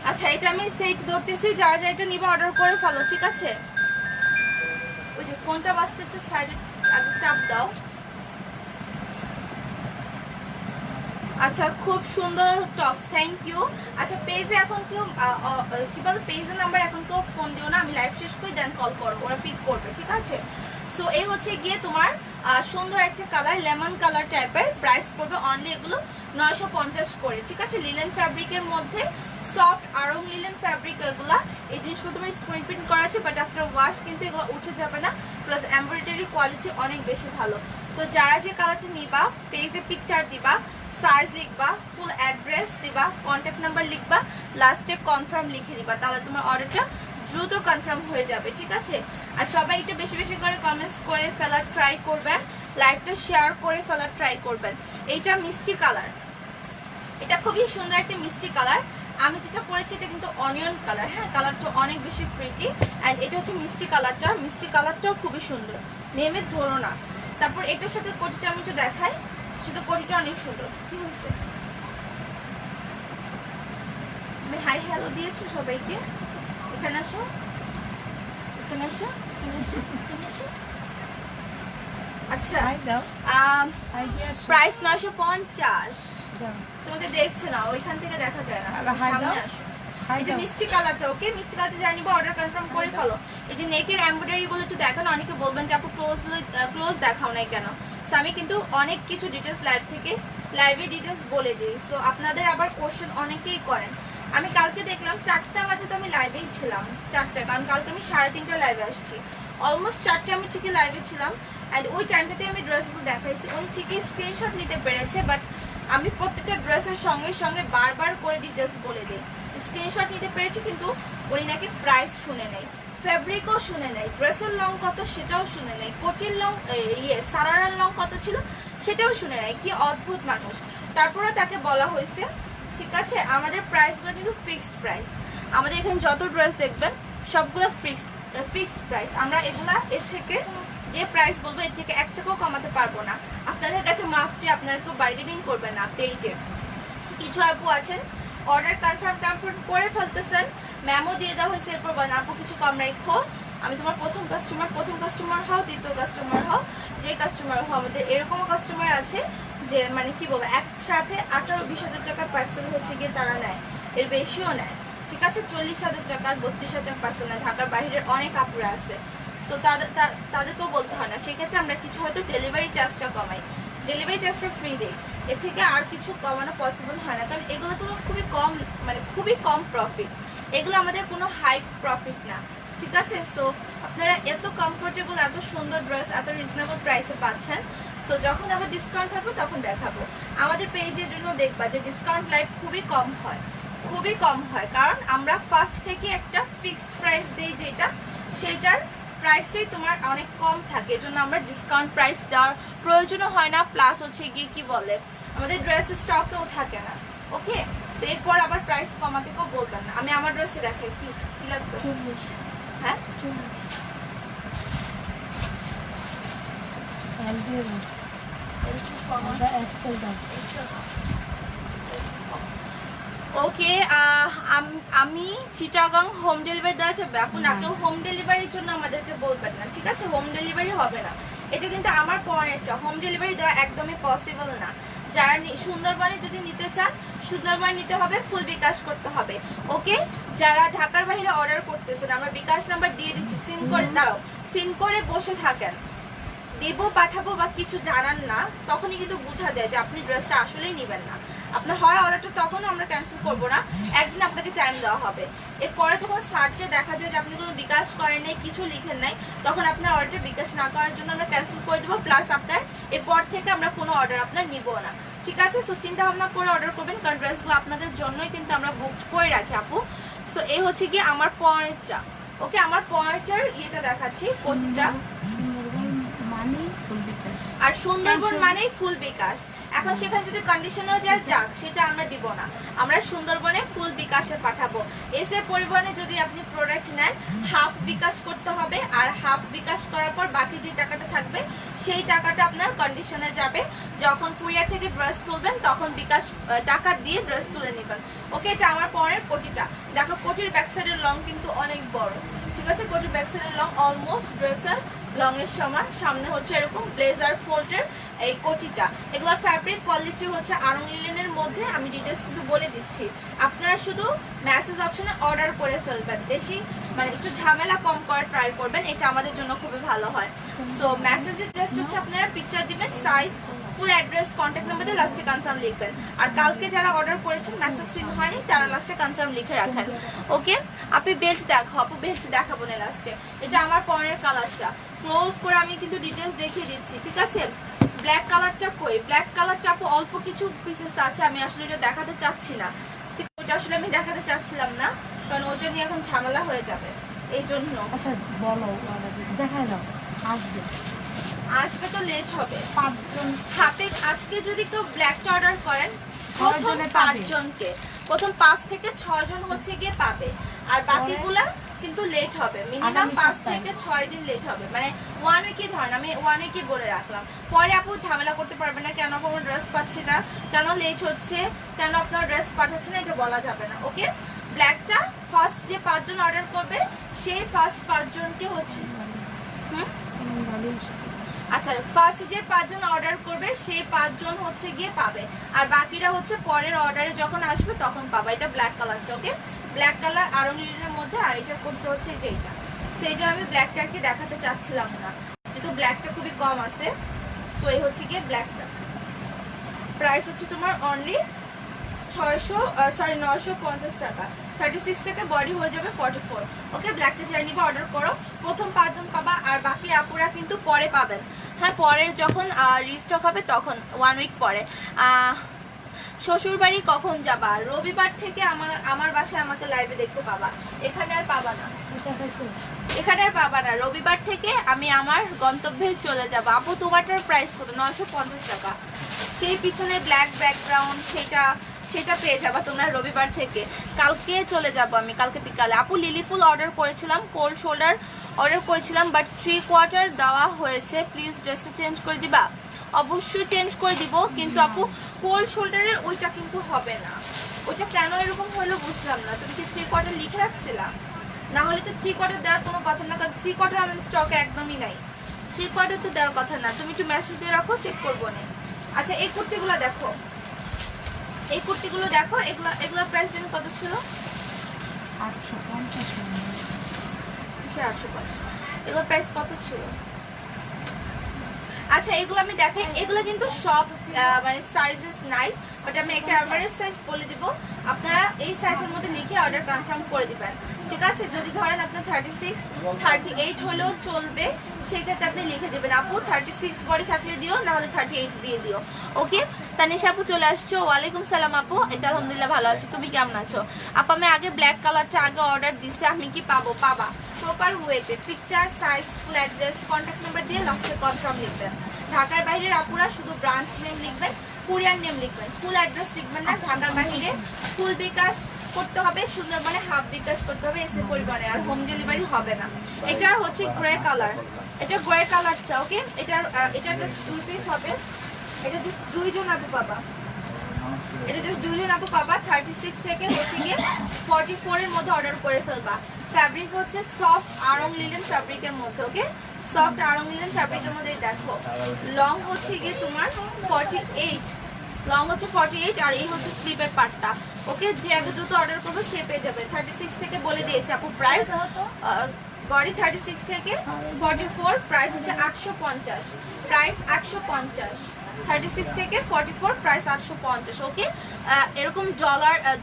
আচ্ছা, এটা আমি সেট ধরতেছি, যারা যারা এটা নিবে অর্ডার করে ফেলো, ঠিক আছে। ওই যে ফোনটা বাজতেছে, সাইডে চাপ দাও। আচ্ছা, খুব সুন্দর টপস, থ্যাংক ইউ। আচ্ছা, পেজে এখন কেউ কি বলে, পেজের নাম্বার এখন কেউ ফোন দিও না, আমি লাইভ শেষ করে দেন কল করবো, ওরা পিক করবে, ঠিক আছে। সো এই হচ্ছে গিয়ে তোমার সুন্দর একটা কালার, লেমন কালার টাইপের, প্রাইস পড়বে অনলি এগুলো 950 করে, ঠিক আছে। লিলেন ফ্যাব্রিকের মধ্যে, সফট আরং লিলেন ফ্যাব্রিক, এগুলা এই জিনিসগুলো তোমার স্ক্রিন প্রিন্ট করা আছে, বাট আফটার ওয়াশ কিন্তু এগুলো উঠে যাবে না, প্লাস এমব্রয়ডারি কোয়ালিটি অনেক বেশি ভালো। সো যারা যে কালারটা নিবা, পেজে পিকচার দিবা, সাইজ লিখবা, ফুল অ্যাড্রেস দিবা, কন্ট্যাক্ট নাম্বার লিখবা, লাস্টে কনফার্ম লিখে দিবা, তাহলে তোমার অর্ডারটা দ্রুত কনফার্ম হয়ে যাবে, ঠিক আছে। আর সবাই একটু বেশি বেশি করে কমেন্টস করে ফেলার ট্রাই করবেন, লাইভটা শেয়ার করে ফেলার ট্রাই করবেন। এইটা মিষ্টি কালার, এটা খুবই সুন্দর একটা মিষ্টি কালার। আমি যেটা পরেছি এটা কিন্তু অনিয়ন কালার, হ্যাঁ, কালারটা অনেক বেশি প্রিটি, অ্যান্ড এটা হচ্ছে মিষ্টি কালারটা, মিষ্টি কালারটাও খুবই সুন্দর, মেমে ধরো না। তারপর এটার সাথে কোটিটা আমি একটু দেখাই, সেটা কোটিটা অনেক সুন্দর। কি হয়েছে, আমি হাই হ্যালো দিয়েছো সবাইকে, এখানে আসো, এখানে আসো, এখানে আসো, এখানে আসো। আচ্ছা, প্রাইস 950, তোমাকে দেখছে না, ওইখান থেকে দেখা যায় না, সামনে আসো। এটা মিষ্টি কালারটা, ওকে, মিষ্টি কালারটা জানিব, অর্ডার কনফার্ম করে ফেলো। এই যে নেকের এমব্রয়ডারি গুলো একটু দেখানো, অনেকে বলবেন যে আপু ক্লোজ দেখাও নাই কেন। সো আমি কিন্তু অনেক কিছু ডিটেলস লাইভে ডিটেলস বলে দিই, সো আপনাদের আবার কোশ্চেন অনেকেই করেন। আমি কালকে দেখলাম 4টা বাজে তো আমি লাইভেই ছিলাম, 4টা, কারণ কালকে আমি 3:30 লাইভে আসছি, অলমোস্ট 4টে আমি ঠিকই লাইভে ছিলাম, অ্যান্ড ওই টাইমটাতে আমি ড্রেসগুলো দেখাইছি। উনি ঠিকই স্ক্রিনশট নিতে পেরেছে, বাট আমি প্রত্যেকটা ড্রেসের সঙ্গে সঙ্গে বারবার করে ডিটেলস বলে দিই। স্ক্রিনশট নিতে পেরেছি, কিন্তু উনি নাকি প্রাইস শুনে নেই, ফ্যাব্রিকও শুনে নেই, ড্রেসের লং কত সেটাও শুনে নেই, কোটির লং সারারার লং কত ছিল সেটাও শুনে নেই। কি অদ্ভুত মানুষ। তারপরে তাকে বলা হয়েছে, ঠিক আছে, আমাদের প্রাইসগুলো কিন্তু ফিক্সড প্রাইস, আমাদের এখানে যত ড্রেস দেখবেন সবগুলো ফিক্সড প্রাইস, আমরা এগুলা এর থেকে যে প্রাইস বলবো এর থেকে 1 টাকাও কমাতে পারবো না। আপনাদের কাছে মাফ চেয়ে আপনারা কেউ বার্গেনিং করবেন না পেজে। কিছু আপু আছেন অর্ডার কনফার্ম করে ফেলতেছেন, ম্যামও দিয়ে দেওয়া হয়েছে, এরপর বলেন আপু কিছু কম রাখো, আমি তোমার প্রথম কাস্টমার হও, দ্বিতীয় কাস্টমার হও, যে কাস্টমার হও। আমাদের এরকমও কাস্টমার আছে যে মানে কি বলবো একসাথে 18-20 হাজার টাকার পার্সেল হচ্ছে গিয়ে তারা নেয়, এর বেশিও নেয়, ঠিক আছে। 40,000 টাকার 32,000 পার্সেল নেয়, ঢাকার বাইরের অনেক আপুরা আছে। সো তাদেরকেও বলতে হয় না, সেক্ষেত্রে আমরা কিছু হয়তো ডেলিভারি চার্জটা কমাই, ডেলিভারি চার্জটা ফ্রি দিই, এর থেকে আর কিছু কমানো পসিবল হয় না, কারণ এগুলো তো খুবই কম প্রফিট, এগুলো আমাদের কোনো হাই প্রফিট না, ঠিক আছে। সো আপনারা এত কমফোর্টেবল, এত সুন্দর ড্রেস এত রিজনেবল প্রাইসে পাচ্ছেন। সো যখন আবার ডিসকাউন্ট থাকবে তখন দেখাবো। আমাদের পেজের জন্য দেখবা যে ডিসকাউন্ট লাইভ খুবই কম হয়, কারণ আমরা ফার্স্ট থেকে একটা ফিক্সড প্রাইস দিই, যেটা সেটার প্রাইসটাই তোমার অনেক কম থাকে, এজন্য আমরা ডিসকাউন্ট প্রাইস দেওয়ার প্রয়োজনও হয় না। প্লাস হচ্ছে গিয়ে কি বলে আমাদের ড্রেস স্টকেও থাকে না, ওকে। তো এরপর আবার প্রাইস কমাতে কেউ বলবেন না। আমি আমার ড্রেসে দেখাই কি লাগবে। 40, হ্যাঁ 40 এল দিয়ে দাও, এটা এক্সেল দাও। ওকে, আমি চিটাগাং হোম ডেলিভারি দেওয়া যাবে আপু না, কেউ হোম ডেলিভারির জন্য আমাদেরকে বলবেন না, ঠিক আছে। হোম ডেলিভারি হবে না, এটা কিন্তু আমার পয়েন্টটা, হোম ডেলিভারি দেওয়া একদমই পসিবল না। যারা সুন্দরবনে যদি নিতে চান, সুন্দরবন নিতে হবে, ফুল বিকাশ করতে হবে, ওকে। যারা ঢাকার বাইরে অর্ডার করতেছেন, আমরা বিকাশ নাম্বার দিয়ে দিচ্ছি, সিন করে বসে থাকেন, দেবো পাঠাবো বা কিছু জানান না, তখনই কিন্তু বোঝা যায় যে আপনি ড্রেসটা আসলেই নেবেন না। আপনার হয় অর্ডারটা তখনও আমরা ক্যান্সেল করবো না, একদিন আপনাকে টাইম দেওয়া হবে। এরপরে যখন সার্চে দেখা যায় যে আপনি কোনো বিকাশ করেন নাই, কিছু লিখেন নাই, তখন আপনার অর্ডারটা বিকাশ না করার জন্য আমরা ক্যান্সেল করে দেবো। প্লাস আপনার এরপর থেকে আমরা কোনো অর্ডার আপনার নিবো না, ঠিক আছে। সো চিন্তা ভাবনা করে অর্ডার করবেন, কারণ ড্রেসগুলো আপনাদের জন্যই কিন্তু আমরা বুক করে রাখি আপু। সো এই হচ্ছে গিয়ে আমার পয়েন্টটা, ওকে। আমার পয়েন্টের ইয়েটা দেখাচ্ছি, কোটিটা আর সুন্দরবন মানেই ফুল বিকাশ। এখন সেখানে যদি কন্ডিশনাল যায় যাক, সেটা আমরা দিব না, আমরা সুন্দরবনে ফুল বিকাশে পাঠাবো। এসে পরিবহনে যদি আপনি প্রোডাক্ট নেন, হাফ বিকাশ করতে হবে, আর হাফ বিকাশ করার পর বাকি যে টাকাটা থাকবে সেই টাকাটা আপনার কন্ডিশনে যাবে। যখন কুরিয়ার থেকে ড্রেস তুলবেন তখন বিকাশ টাকা দিয়ে ড্রেস তুলে নেবেন, ওকে। এটা আমার পরের কোটিটা দেখো, কোটির ব্যাক সাইডের লং কিন্তু অনেক বড়, ঠিক আছে। কোটির ব্যাক সাইডের লং অলমোস্ট ড্রেসের লং এর সমান, সামনে হচ্ছে এরকম ব্লেজার ফোল্ডের এই কোটিটা। এগুলোর ফ্যাব্রিক কোয়ালিটি হচ্ছে আড়ং লিনেনের মধ্যে, আমি ডিটেলস কিন্তু বলে দিচ্ছি। আপনারা শুধু মেসেজ অপশনে অর্ডার করে ফেলবেন, বেশি মানে একটু ঝামেলা কম করার ট্রাই করবেন, এটা আমাদের জন্য খুবই ভালো হয়। সো মেসেজে জাস্ট হচ্ছে আপনারা পিকচার দিবেন, size, full address, contact number দিয়ে লাস্টে কনফার্ম লিখবেন। আর কালকে যারা অর্ডার করেছেন মেসেজ সিন হয়নি, তারা লাস্টে কনফার্ম লিখে রাখেন, ওকে। আপনি বেল্ট দেখো আপু, বেল্ট দেখাবো না লাস্টে। এটা আমার পরের কালারটা, ক্লোজ করে আমি কিন্তু ডিটেলস দেখিয়ে দিচ্ছি, ঠিক আছে। ব্ল্যাক কালারটা কই, ব্ল্যাক কালারটা আপু অল্প কিছু পিসেস আছে, আমি আসলে এটা দেখাতে চাচ্ছি না, ঠিক। ওটা আসলে আমি দেখাতে চাচ্ছিলাম না, কারণ ওটা নিয়ে এখন ঝামেলা হয়ে যাবে, এই জন্য। আচ্ছা বলো, দেখাই দাও। আসবে তো লেট হবে। 5 জন হাতে আজকে যদি কেউ ব্ল্যাকটা অর্ডার করেন, প্রথম 6 5 জনকে, প্রথম 5 থেকে 6 জন হচ্ছে গিয়ে পাবে, আর বাকিগুলা কিন্তু লেট হবে, মিনিমাম 5 থেকে 6 দিন লেট হবে, মানে 1 উইকই ধরেন, আমি 1 উইকই বলে রাখলাম। পরে আপু ঝামেলা করতে পারবে না, কেন কোনো ড্রেস পাচ্ছি না, কেন লেট হচ্ছে, কেন আপনার ড্রেস পাঠাচ্ছে না, এটা বলা যাবে না, ওকে। ব্ল্যাকটা ফার্স্ট যে 5 জন অর্ডার করবে, সেই ফার্স্ট 5 জনকে হচ্ছে আচ্ছা, ফার্স্ট যে 5 জন অর্ডার করবে সেই 5 জন হচ্ছে গিয়ে পাবে, আর বাকিরা হচ্ছে পরের অর্ডারে যখন আসবে তখন পাবে। এটা ব্ল্যাক কালারটা, ওকে। ব্ল্যাক কালার আড়ং লিনেনের মধ্যে, আর এটা করতে হচ্ছে যেটা, সেই জন্য আমি ব্ল্যাকটা আর কি দেখাতে চাচ্ছিলাম না, যেহেতু ব্ল্যাকটা খুবই কম আছে। সো এই হচ্ছে গিয়ে ব্ল্যাকটা, প্রাইস হচ্ছে তোমার অনলি 950 টাকা, 36 থেকে বডি হয়ে যাবে 44, ওকে। ব্ল্যাকটা চাই নিবা অর্ডার করো, প্রথম 5 জন পাবা, আর বাকি আপুরা কিন্তু পরে পাবেন, হ্যাঁ। পরে যখন রিস্টক হবে তখন 1 উইক পরে। শ্বশুর বাড়ি কখন যাবা? রবিবার থেকে আমার বাসায় আমাকে লাইভে দেখতে পাবা, এখানে আর পাবা না, এখানে আর পাবা না। রবিবার থেকে আমি আমার গন্তব্যে চলে যাবো। আপু তোমারটার প্রাইস কত? 950 টাকা। সেই পিছনে ব্ল্যাক ব্যাকগ্রাউন্ড, সেটা পেয়ে যাবা তোমরা রবিবার থেকে। কালকে চলে যাব আমি, কালকে বিকালে। আপু লিলি ফুল অর্ডার করেছিলাম, কোল্ড শোল্ডার অর্ডার করেছিলাম, বাট 3/4 দেওয়া হয়েছে, প্লিজ ড্রেসটা চেঞ্জ করে দিবা। অবশ্যই চেঞ্জ করে দিব, কিন্তু আপু কোল্ড শোল্ডারের ওইটা কিন্তু হবে না। ওইটা কেন এরকম হলো বুঝলাম না। তুমি কি 3/4 লিখে রাখছিলা? না হলে তো 3/4 দেওয়ার কোনো কথা না, কারণ 3/4 আমাদের স্টকে একদমই নাই। 3/4 তো দেওয়ার কথা না। তুমি একটু মেসেজ দিয়ে রাখো, চেক করবো না। আচ্ছা এই কুর্তিগুলো দেখো, এই কুর্তিগুলো দেখো, এগুলোর প্রাইস যেন কত ছিল? 850 850। এগুলোর প্রাইস কত ছিল? আচ্ছা এগুলো আমি দেখাই, এগুলো কিন্তু সব মানে সাইজেস নাই, বাট আমি একটা অ্যাভারেজ সাইজ বলে দিব, আপনারা এই সাইজের মধ্যে লিখে অর্ডার কনফার্ম করে দিবেন, ঠিক আছে? যদি ধরেন আপনার 36, 38 হলেও চলবে, সেক্ষেত্রে আপনি লিখে দেবেন আপু 36 বডি থাকলে দিও, না হলে 38 দিয়ে দিও, ওকে? তানিশা আপু চলে আসছো, ওয়ালাইকুম সালাম আপু। এটা আলহামদুলিল্লাহ ভালো আছি, তুমি কেমন আছো আপু? আমি আগে ব্ল্যাক কালারটা আগে অর্ডার দিছি, আমি কি পাবো? পাবা প্রপার ওয়েতে, picture, size, full address, contact number দিয়ে লাস্টে কনফার্ম লিখবেন। ঢাকার বাইরের আপুরা শুধু ব্রাঞ্চ নেম লিখবেন, কুরিয়ার নেম লিখবেন, ফুল অ্যাড্রেস লিখবেন না। ঢাকার বাইরে ফুল বিকাশ করতে হবে, সুন্দরবনে হাফ বিকাশ করতে হবে, এসে পরিবহনে, আর হোম ডেলিভারি হবে না। এটা হচ্ছে গ্রে কালার, এটা গ্রে কালারটা, ওকে? এটা জাস্ট 2 পিস হবে, এটা জাস্ট 2 জন আপু পাবা, এটা জাস্ট 2 জন আপু পাবা। 36 থেকে হচ্ছে গিয়ে 44 এর মধ্যে অর্ডার করে ফেলবা। ফ্যাব্রিক হচ্ছে সফট আরং লিনেন ফ্যাব্রিকের মধ্যে, ওকে? সফট আরং লিনেন ফ্যাব্রিকের মধ্যে দেখো, লং হচ্ছে গিয়ে তোমার 48, লং হচ্ছে 48, আর এই হচ্ছে স্লিপের পার্টটা, ওকে? যে আগে দ্রুত অর্ডার করবে সে পেয়ে যাবে। 36 থেকে বলে দিয়েছে আপু প্রাইস, বডি 36 থেকে 44, প্রাইস হচ্ছে 850, প্রাইস 850, 36 থেকে 44, প্রাইস 850, ওকে? এরকম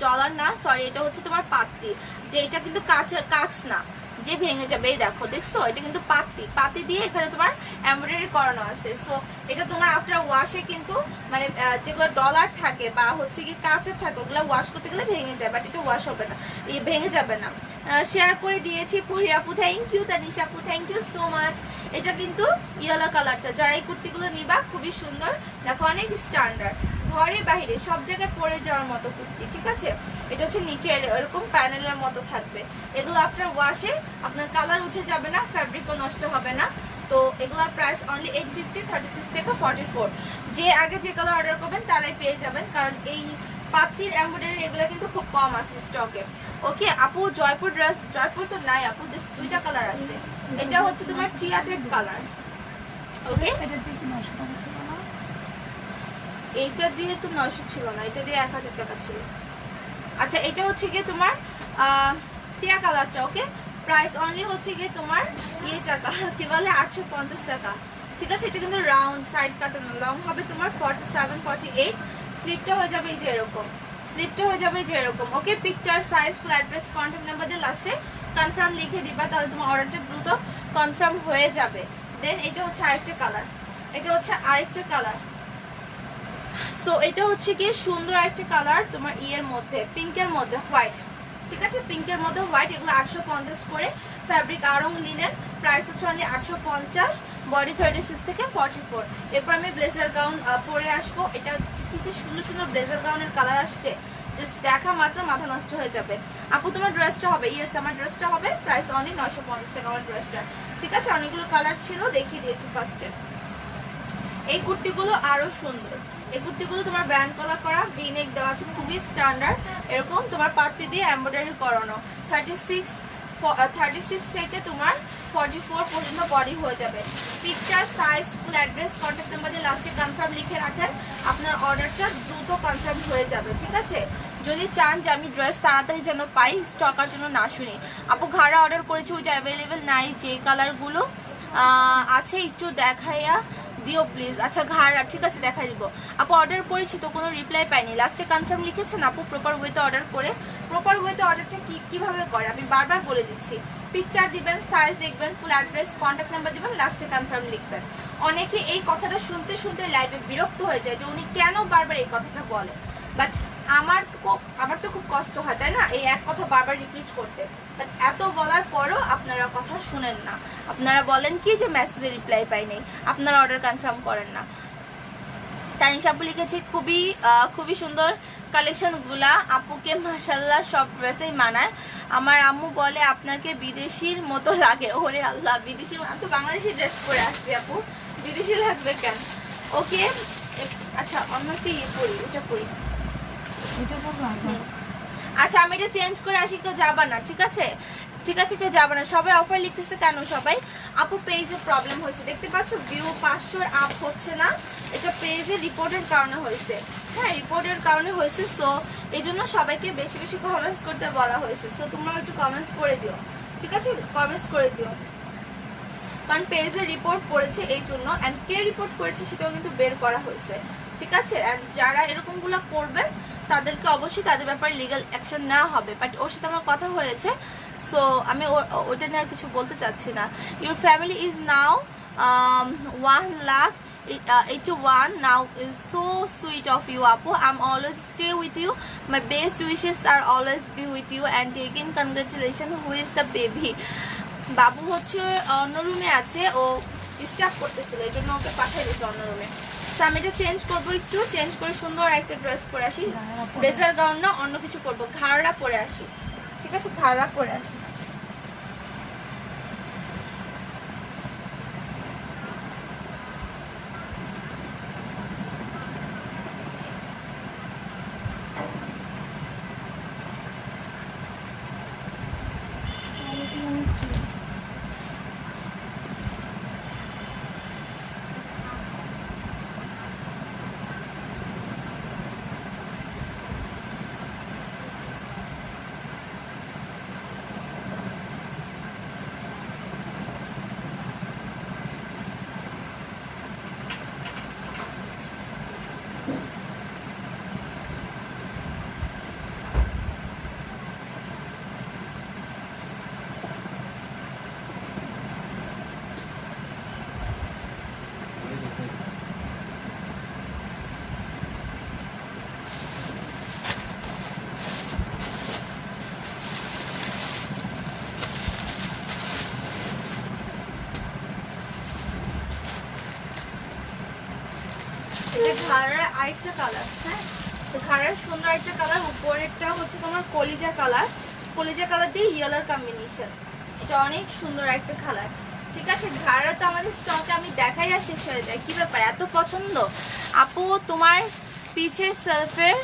ডলার না, সরি, এটা হচ্ছে তোমার পাত্তি, যে এটা কিন্তু কাঁচ না যে ভেঙে যাবে। এই দেখো, দেখছো? এটা কিন্তু পাতি দিয়ে এখানে তোমার এমব্রয়ডারি করানো আছে। সো এটা তোমার আফটার ওয়াশে কিন্তু মানে যেগুলো ডলার থাকে বা হচ্ছে কি কাঁচের থাকে, ওগুলো ওয়াশ করতে গেলে ভেঙে যায়, বাট এটা ওয়াশ হবে না, ভেঙে যাবে না। শেয়ার করে দিয়েছি পুরি আপু, থ্যাংক ইউ। তানিশা আপু থ্যাংক ইউ সো মাচ। এটা কিন্তু ইয়েলো কালারটা, যারা এই কুর্তিগুলো নিবা খুবই সুন্দর, দেখো অনেক স্ট্যান্ডার্ড, ঘরে বাইরে সব জায়গায় পরে যাওয়ার মতো কুর্তি, ঠিক আছে? এটা হচ্ছে নিচে এরকম প্যানেলের মতো থাকবে। এগুলো আফটার ওয়াশে আপনার কালার উঠে যাবে না, ফ্যাব্রিকও নষ্ট হবে না। তো এগুলোর প্রাইস অনলি 850, 36 থেকে 44। যে আগে যে কালার অর্ডার করবেন তারাই পেয়ে যাবেন, কারণ এই পাতির এমব্রয়ডারি এগুলো কিন্তু খুব কম আছে স্টকে, ওকে? আপু জয়পুর ড্রেস, জয়পুর তো নাই আপু, জাস্ট 2টা কালার আছে। এটা হচ্ছে তোমার টিয়াটেড কালার, ওকে? এটা দিয়ে কি 900 টাকা ছিল না? এইটা দিয়ে তো 900 ছিল না, এটা দিয়ে 1000 টাকা ছিল। আচ্ছা এটা হচ্ছে গিয়ে তোমার টিয়া কালারটা, ওকে? প্রাইস অনলি হচ্ছে গিয়ে তোমার টাকা, কি বলে 850 টাকা, ঠিক আছে? এটা কিন্তু রাউন্ড সাইড কাটানো, লং হবে তোমার 47, 48, স্লিপটা হয়ে যাবে এই যে এরকম, স্লিপটা হয়ে যাবে যে এরকম, okay? Picture, size, full address, contact number দিয়ে লাস্টে কনফার্ম লিখে দিবা, তাহলে তোমার অর্ডারটা দ্রুত কনফার্ম হয়ে যাবে। দেন এটা হচ্ছে আরেকটা কালার, এটা হচ্ছে আরেকটা কালার। সো এটা হচ্ছে কি সুন্দর একটা কালার তোমার ইয়ের মধ্যে, পিঙ্কের মধ্যে হোয়াইট, ঠিক আছে? পিঙ্কের মধ্যে হোয়াইট, এগুলো 850 করে, ফ্যাব্রিক আরং লিনেন, প্রাইস হচ্ছে অনলি 850, বডি 36 থেকে 44। এরপর আমি ব্লেজার গাউন পরে আসবো। এটা কি যে সুন্দর সুন্দর ব্লেজার গাউনের কালার আসছে, জাস্ট দেখা মাত্র মাথা নষ্ট হয়ে যাবে। আপু তোমার ড্রেসটা হবে? ইয়েস আমার ড্রেসটা হবে, প্রাইস অনলি 950 টাকা আমার ড্রেসটা, ঠিক আছে? অনেকগুলো কালার ছিল, দেখিয়ে দিয়েছি ফার্স্টে। এই কুর্তিগুলো আরো সুন্দর, এই কুর্তিগুলো তোমার ব্যান্ড কলার করা, ভি নেক দেওয়া আছে, খুবই স্ট্যান্ডার্ড, এরকম তোমার পাত্তি দিয়ে এমব্রয়ডারি করানো। 36 থেকে তোমার 44 পর্যন্ত বডি হয়ে যাবে। Picture, size, full address, contact number দিয়ে লাস্টে কনফার্ম লিখে রাখেন, আপনার অর্ডারটা দ্রুত কনফার্ম হয়ে যাবে, ঠিক আছে? যদি চান যে আমি ড্রেস তাড়াতাড়ি যেন পাই, স্টকার জন্য না শুনি, আপু ঘাড়া অর্ডার করেছি, ওইটা অ্যাভেলেবেল নাই, যে কালারগুলো আছে একটু দেখাইয়া দিও প্লিজ। আচ্ছা ঘাড়া, ঠিক আছে দেখাই দিব। আপু অর্ডার করেছি তো কোনো রিপ্লাই পাইনি, লাস্টে কনফার্ম লিখেছেন আপু, প্রপার ওয়েতে অর্ডার করে। প্রপার ওয়েতে অর্ডারটা কিভাবে করে আমি বারবার বলে দিচ্ছি, পিকচার দিবেন, সাইজ লিখবেন, ফুল অ্যাড্রেস, কন্ট্যাক্ট নাম্বার দিবেন, লাস্টে কনফার্ম লিখবেন। অনেকে এই কথাটা শুনতে শুনতে লাইভে বিরক্ত হয়ে যায় যে উনি কেন বারবার এই কথাটা বলে, বাট আমার তো খুব কষ্ট হয়, তাই না, এই এক কথা বারবার রিপিট করতে। বাট এত বলার পরও আপনারা কথা শুনেন না, আপনারা বলেন কি যে মেসেজে রিপ্লাই পাই নাই, আপনারা অর্ডার কনফার্ম করেন না। তানিশা আপু লিখেছে খুবই সুন্দর কালেকশনগুলা, আপুকে মাশাআল্লাহ সব ড্রেসেই মানায়। আমার আম্মু বলে আপনাকে বিদেশির মতো লাগে। ওরে আল্লাহ, বিদেশির আমি তো বাংলাদেশি ড্রেস পরে আসছি আপু, বিদেশি লাগবে কেন? ওকে আচ্ছা অন্য একটা পরি, ওটা পরি। এটা বলবো আগে। আচ্ছা আমি এটা চেঞ্জ করে আসি, কেউ যাবা না, ঠিক আছে ঠিক আছে, কেউ যাবে না। সবাই অফার লিখতেছে কেন? সবাই আপু পেজে প্রবলেম হয়েছে, দেখতে পাচ্ছ ভিউ 500 আপ হচ্ছে না, এটা পেজে রিপোর্টের কারণে হয়েছে। হ্যাঁ রিপোর্টের কারণে হয়েছে, সো এই জন্য সবাইকে বেশি বেশি কমেন্টস করতে বলা হয়েছে। সো তোমরা একটু কমেন্টস করে দিও, ঠিক আছে, কমেন্টস করে দিও, কারণ পেজে রিপোর্ট পড়েছে এই জন্য। অ্যান্ড কে রিপোর্ট করেছে সেটাও কিন্তু বের করা হয়েছে, ঠিক আছে। অ্যান্ড যারা এরকমগুলো করবে তাদেরকে অবশ্যই তাদের ব্যাপারে লিগ্যাল অ্যাকশন নেওয়া হবে। বাট ওর সাথে আমার কথা হয়েছে, সো আমি ওটা নিয়ে আর কিছু বলতে চাচ্ছি না। Your family is now 1,81,000 now is so sweet of you apu. I'm always stay with you, my best wishes are always be with you and again congratulations. Who is the baby? বাবু হচ্ছে অন্য রুমে আছে, ও disturb করতেছিল এই জন্য ওকে পাঠিয়ে দিয়েছে অন্য রুমে। সো আমি এটা চেঞ্জ করবো, একটু চেঞ্জ করে সুন্দর একটা ড্রেস পরে আসি, ব্লেজার গাউন না অন্য কিছু করবো, ঘাড়া পরে আসি, ঠিক আছে, ঘাড়া পরে আসি। ঘাড়ের আরেকটা কালার, হ্যাঁ ঘাড়ের সুন্দর একটা কালার, উপরেরটা হচ্ছে তোমার কলিজা কালার দিয়ে ইয়েলোর কম্বিনেশন, এটা অনেক সুন্দর একটা কালার, ঠিক আছে। ঘাড়া তো আমাদের স্টকে আমি দেখাই আর শেষ হয়ে যায়, কি ব্যাপার এত পছন্দ আপু? তোমার পিছের সেলফের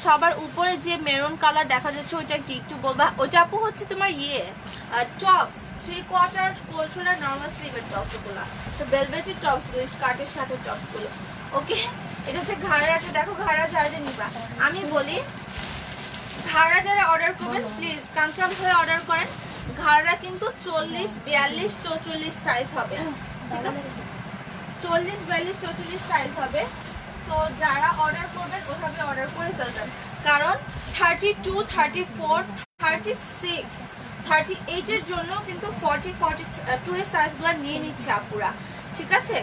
সবার উপরে যে মেরুন কালার দেখা যাচ্ছে ওইটা কি একটু বলবা? ওটা আপু হচ্ছে তোমার টপস, 3/4 কোল শোল্ডার নর্মাল স্লিভের টপস গুলো, তো ভেলভেটের টপস গুলো, স্কার্টের সাথে টপস গুলো। ওকে এটা হচ্ছে ঘাড়াটা, দেখো ঘাড়া যারা যে নিবা, আমি বলি ঘাড়া যারা অর্ডার করবেন প্লিজ কনফার্ম হয়ে অর্ডার করেন। ঘাড়া কিন্তু 40, 42, 44 সাইজ হবে, ঠিক আছে, 40, 42, 44 সাইজ হবে। তো যারা অর্ডার করবেন ওভাবে অর্ডার করে ফেলবেন, কারণ 32, 34, 36, 38 এর জন্য কিন্তু 40, 42 এর সাইজগুলো নিয়ে নিচ্ছে আপুরা, ঠিক আছে।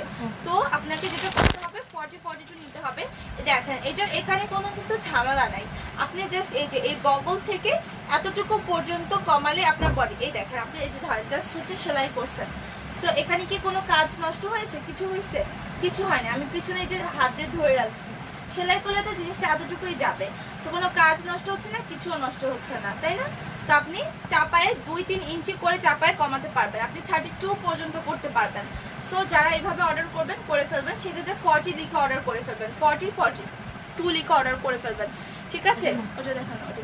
তো আপনাকে যেটা করতে হবে 40, 42 নিতে হবে। দেখেন এটার এখানে কোনো কিন্তু ঝামেলা নাই, আপনি জাস্ট এই যে এই বগল থেকে এতটুকু পর্যন্ত কমালে আপনার বডি, এই দেখেন আপনি এই যে ধরেন জাস্ট হচ্ছে সেলাই করছেন, সো এখানে কি কোনো কাজ নষ্ট হয়েছে? কিছু হয়েছে? কিছু হয়নি। আমি পিছনে এই যে হাত দিয়ে ধরে রাখছি, সেলাই করলে তো জিনিসটা এতটুকুই যাবে, সো কোনো কাজ নষ্ট হচ্ছে না, কিছুও নষ্ট হচ্ছে না, তাই না? তো আপনি চাপায়ে 2-3 ইঞ্চি করে চাপায়ে কমাতে পারবেন, আপনি 32 পর্যন্ত করতে পারবেন। সো যারা এইভাবে অর্ডার করবেন করে ফেলবেন, সেক্ষেত্রে 40 লিখে অর্ডার করে ফেলবেন, 40, 42 লিখে অর্ডার করে ফেলবেন, ঠিক আছে। ওটা দেখেন ওটা।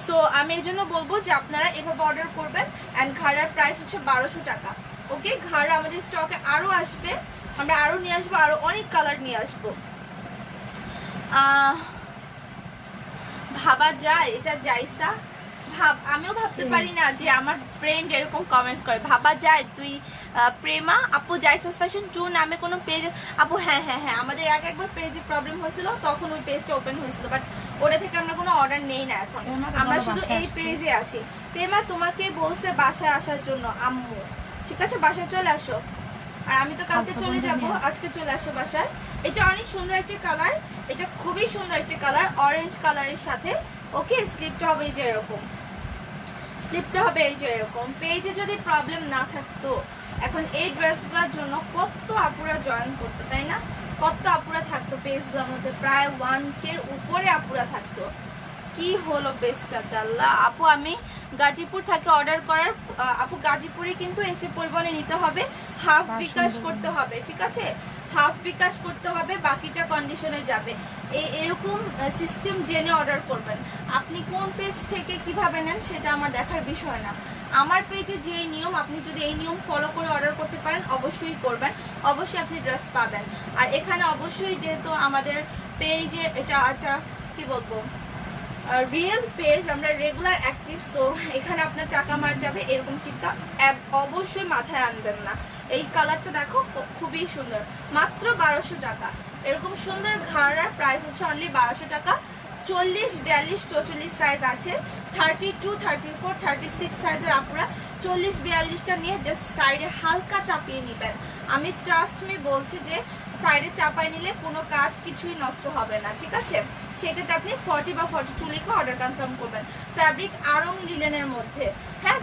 সো আমি এই জন্য বলবো যে আপনারা এভাবে অর্ডার করবেন। অ্যান্ড ঘাড়ার প্রাইস হচ্ছে 1200 টাকা। ওকে ঘাড়া আমাদের স্টকে আরও আসবে, আমরা আরও নিয়ে আসবো, আরও অনেক কালার নিয়ে আসবো। ভাবা যায় এটা জাইসা, আমিও ভাবতে পারি না যে আমার ফ্রেন্ড এরকম কমেন্টস করে। ভাবা যায় তুই প্রেমা আপু জাইসাস ফ্যাশন 2 নামে কোনো পেজ আপু? হ্যাঁ হ্যাঁ হ্যাঁ, আমাদের একবার পেজে প্রবলেম হয়েছিল, তখন ওই পেজটা ওপেন হয়েছিল, বাট ওটা থেকে আমরা কোনো অর্ডার নেই না এখন, আমরা শুধু এই পেজে আছি। প্রেমা তোমাকে বলছে বাসায় আসার জন্য আম্মু, ঠিক আছে বাসায় চলে আসো, আর আমি তো কালকে চলে যাব, আজকে চলে আসো বাসায়। এটা অনেক সুন্দর একটা কালার, এটা খুবই সুন্দর একটা কালার, অরেঞ্জ কালারের সাথে। ওকে স্লিপটা হবে এই যে এরকম, স্লিপটা হবে এই যে এরকম। পেজে যদি প্রবলেম না থাকতো এখন এই ড্রেসগুলোর জন্য কত আপুরা জয়েন করতো, তাই না? কত আপুরা থাকতো পেজগুলোর মধ্যে, প্রায় 1K উপরে আপুরা থাকতো। কি হলো পেজটাতে আল্লাহ। আপু আমি গাজীপুর থেকে অর্ডার করার, আপু গাজীপুরে কিন্তু এসি পরিবহনে নিতে হবে, হাফ বিকাশ করতে হবে, ঠিক আছে, হাফ বিকাশ করতে হবে, বাকিটা কন্ডিশনে যাবে। এরকম সিস্টেম জেনে অর্ডার করবেন। আপনি কোন পেজ থেকে কিভাবে নেন সেটা আমার দেখার বিষয় না। আমার পেজে যে নিয়ম, আপনি যদি এই নিয়ম ফলো করে অর্ডার করতে পারেন অবশ্যই করবেন, অবশ্যই আপনি ড্রেস পাবেন। আর এখানে অবশ্যই যেহেতু আমাদের পেজে এটা একটা কি বলবো রিয়েল পেজ, আমরা রেগুলার অ্যাক্টিভ, সো এখানে আপনার টাকা মার যাবে এরকম চিন্তা অবশ্যই মাথায় আনবেন না। এই কালারটা দেখো খুবই সুন্দর, মাত্র 1200 টাকা। এরকম সুন্দর ঘাড়ার প্রাইস হচ্ছে অনলি 1200 টাকা। 40, 42, 44 সাইজ আছে, 32, 34, 36 সাইজের আপুরা 40, 42টা নিয়ে জাস্ট সাইডে হালকা চাপিয়ে নেবেন। আমি ট্রাস্ট মি বলছি যে সাইডে চাপাই নিলে কোনো কাজ কিছুই নষ্ট হবে না, ঠিক আছে। সেক্ষেত্রে আপনি 40 বা 42 লিখে অর্ডার কনফার্ম করবেন। ফ্যাব্রিক আড়ং লিলেনের মধ্যে, হ্যাঁ,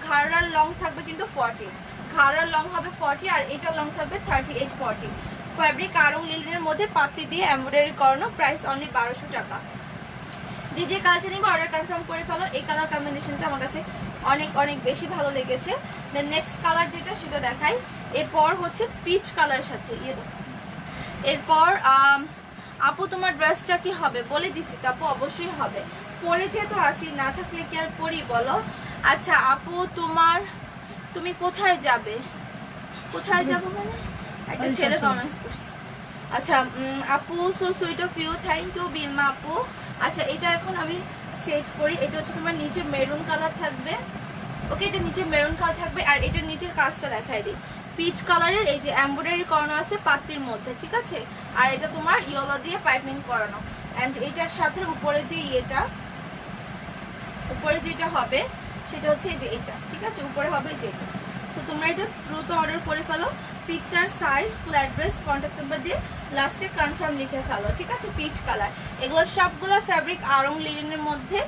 ঘাড়ার লং থাকবে কিন্তু 40, ঘাড়ার লং হবে 40 আর এটার লং থাকবে 38, 40। ফ্যাব্রিক আড়ং লিলেনের মধ্যে পাতি দিয়ে এমব্রয়ডারি করানো, প্রাইস অনলি 1200 টাকা। যে কালারটা নিবে অর্ডার কনফার্ম করে ফেলো। এই কালার কম্বিনেশনটা আমার কাছে অনেক অনেক বেশি ভালো লেগেছে। দেন নেক্সট কালার যেটা সেটা দেখাই। এরপর হচ্ছে পিচ কালারের সাথে এরপর আপু তোমার ড্রেসটা কি হবে বলে দিছি তো আপু, অবশ্যই হবে। পরে যেহেতু আসি, না থাকলে কি আর পরি বলো। আচ্ছা আপু তুমি কোথায় যাবে, কোথায় যাবো মানে একটা ছেলে কমেন্টস করছে। আচ্ছা আপু so sweet of you, thank you Bilma আপু। আচ্ছা এটা এখন আমি সেট করি। এটা হচ্ছে তোমার নিচে মেরুন কালার থাকবে, ওকে, এটা নিচে মেরুন কালার থাকবে। আর এটার নিচের কাজটা দেখাই দিই, পিচ কালারের এই যে এমব্রয়ডারি করানো আছে পাত্তির মধ্যে, ঠিক আছে। আর এটা তোমার ইয়েলো দিয়ে পাইপিং করানো। অ্যান্ড এটার সাথে উপরে যে উপরে যেটা হবে সেটা হচ্ছে এই যে এটা, ঠিক আছে, উপরে হবে যেটা। সো তোমরা এটা দ্রুত অর্ডার করে ফেলো। Picture, size, full address, contact number দিয়ে লাস্টে কনফার্ম লিখে ফেলো, ঠিক আছে। পিচ কালার, এগুলো সবগুলো ফ্যাব্রিক আড়ং লিনেনের মধ্যে,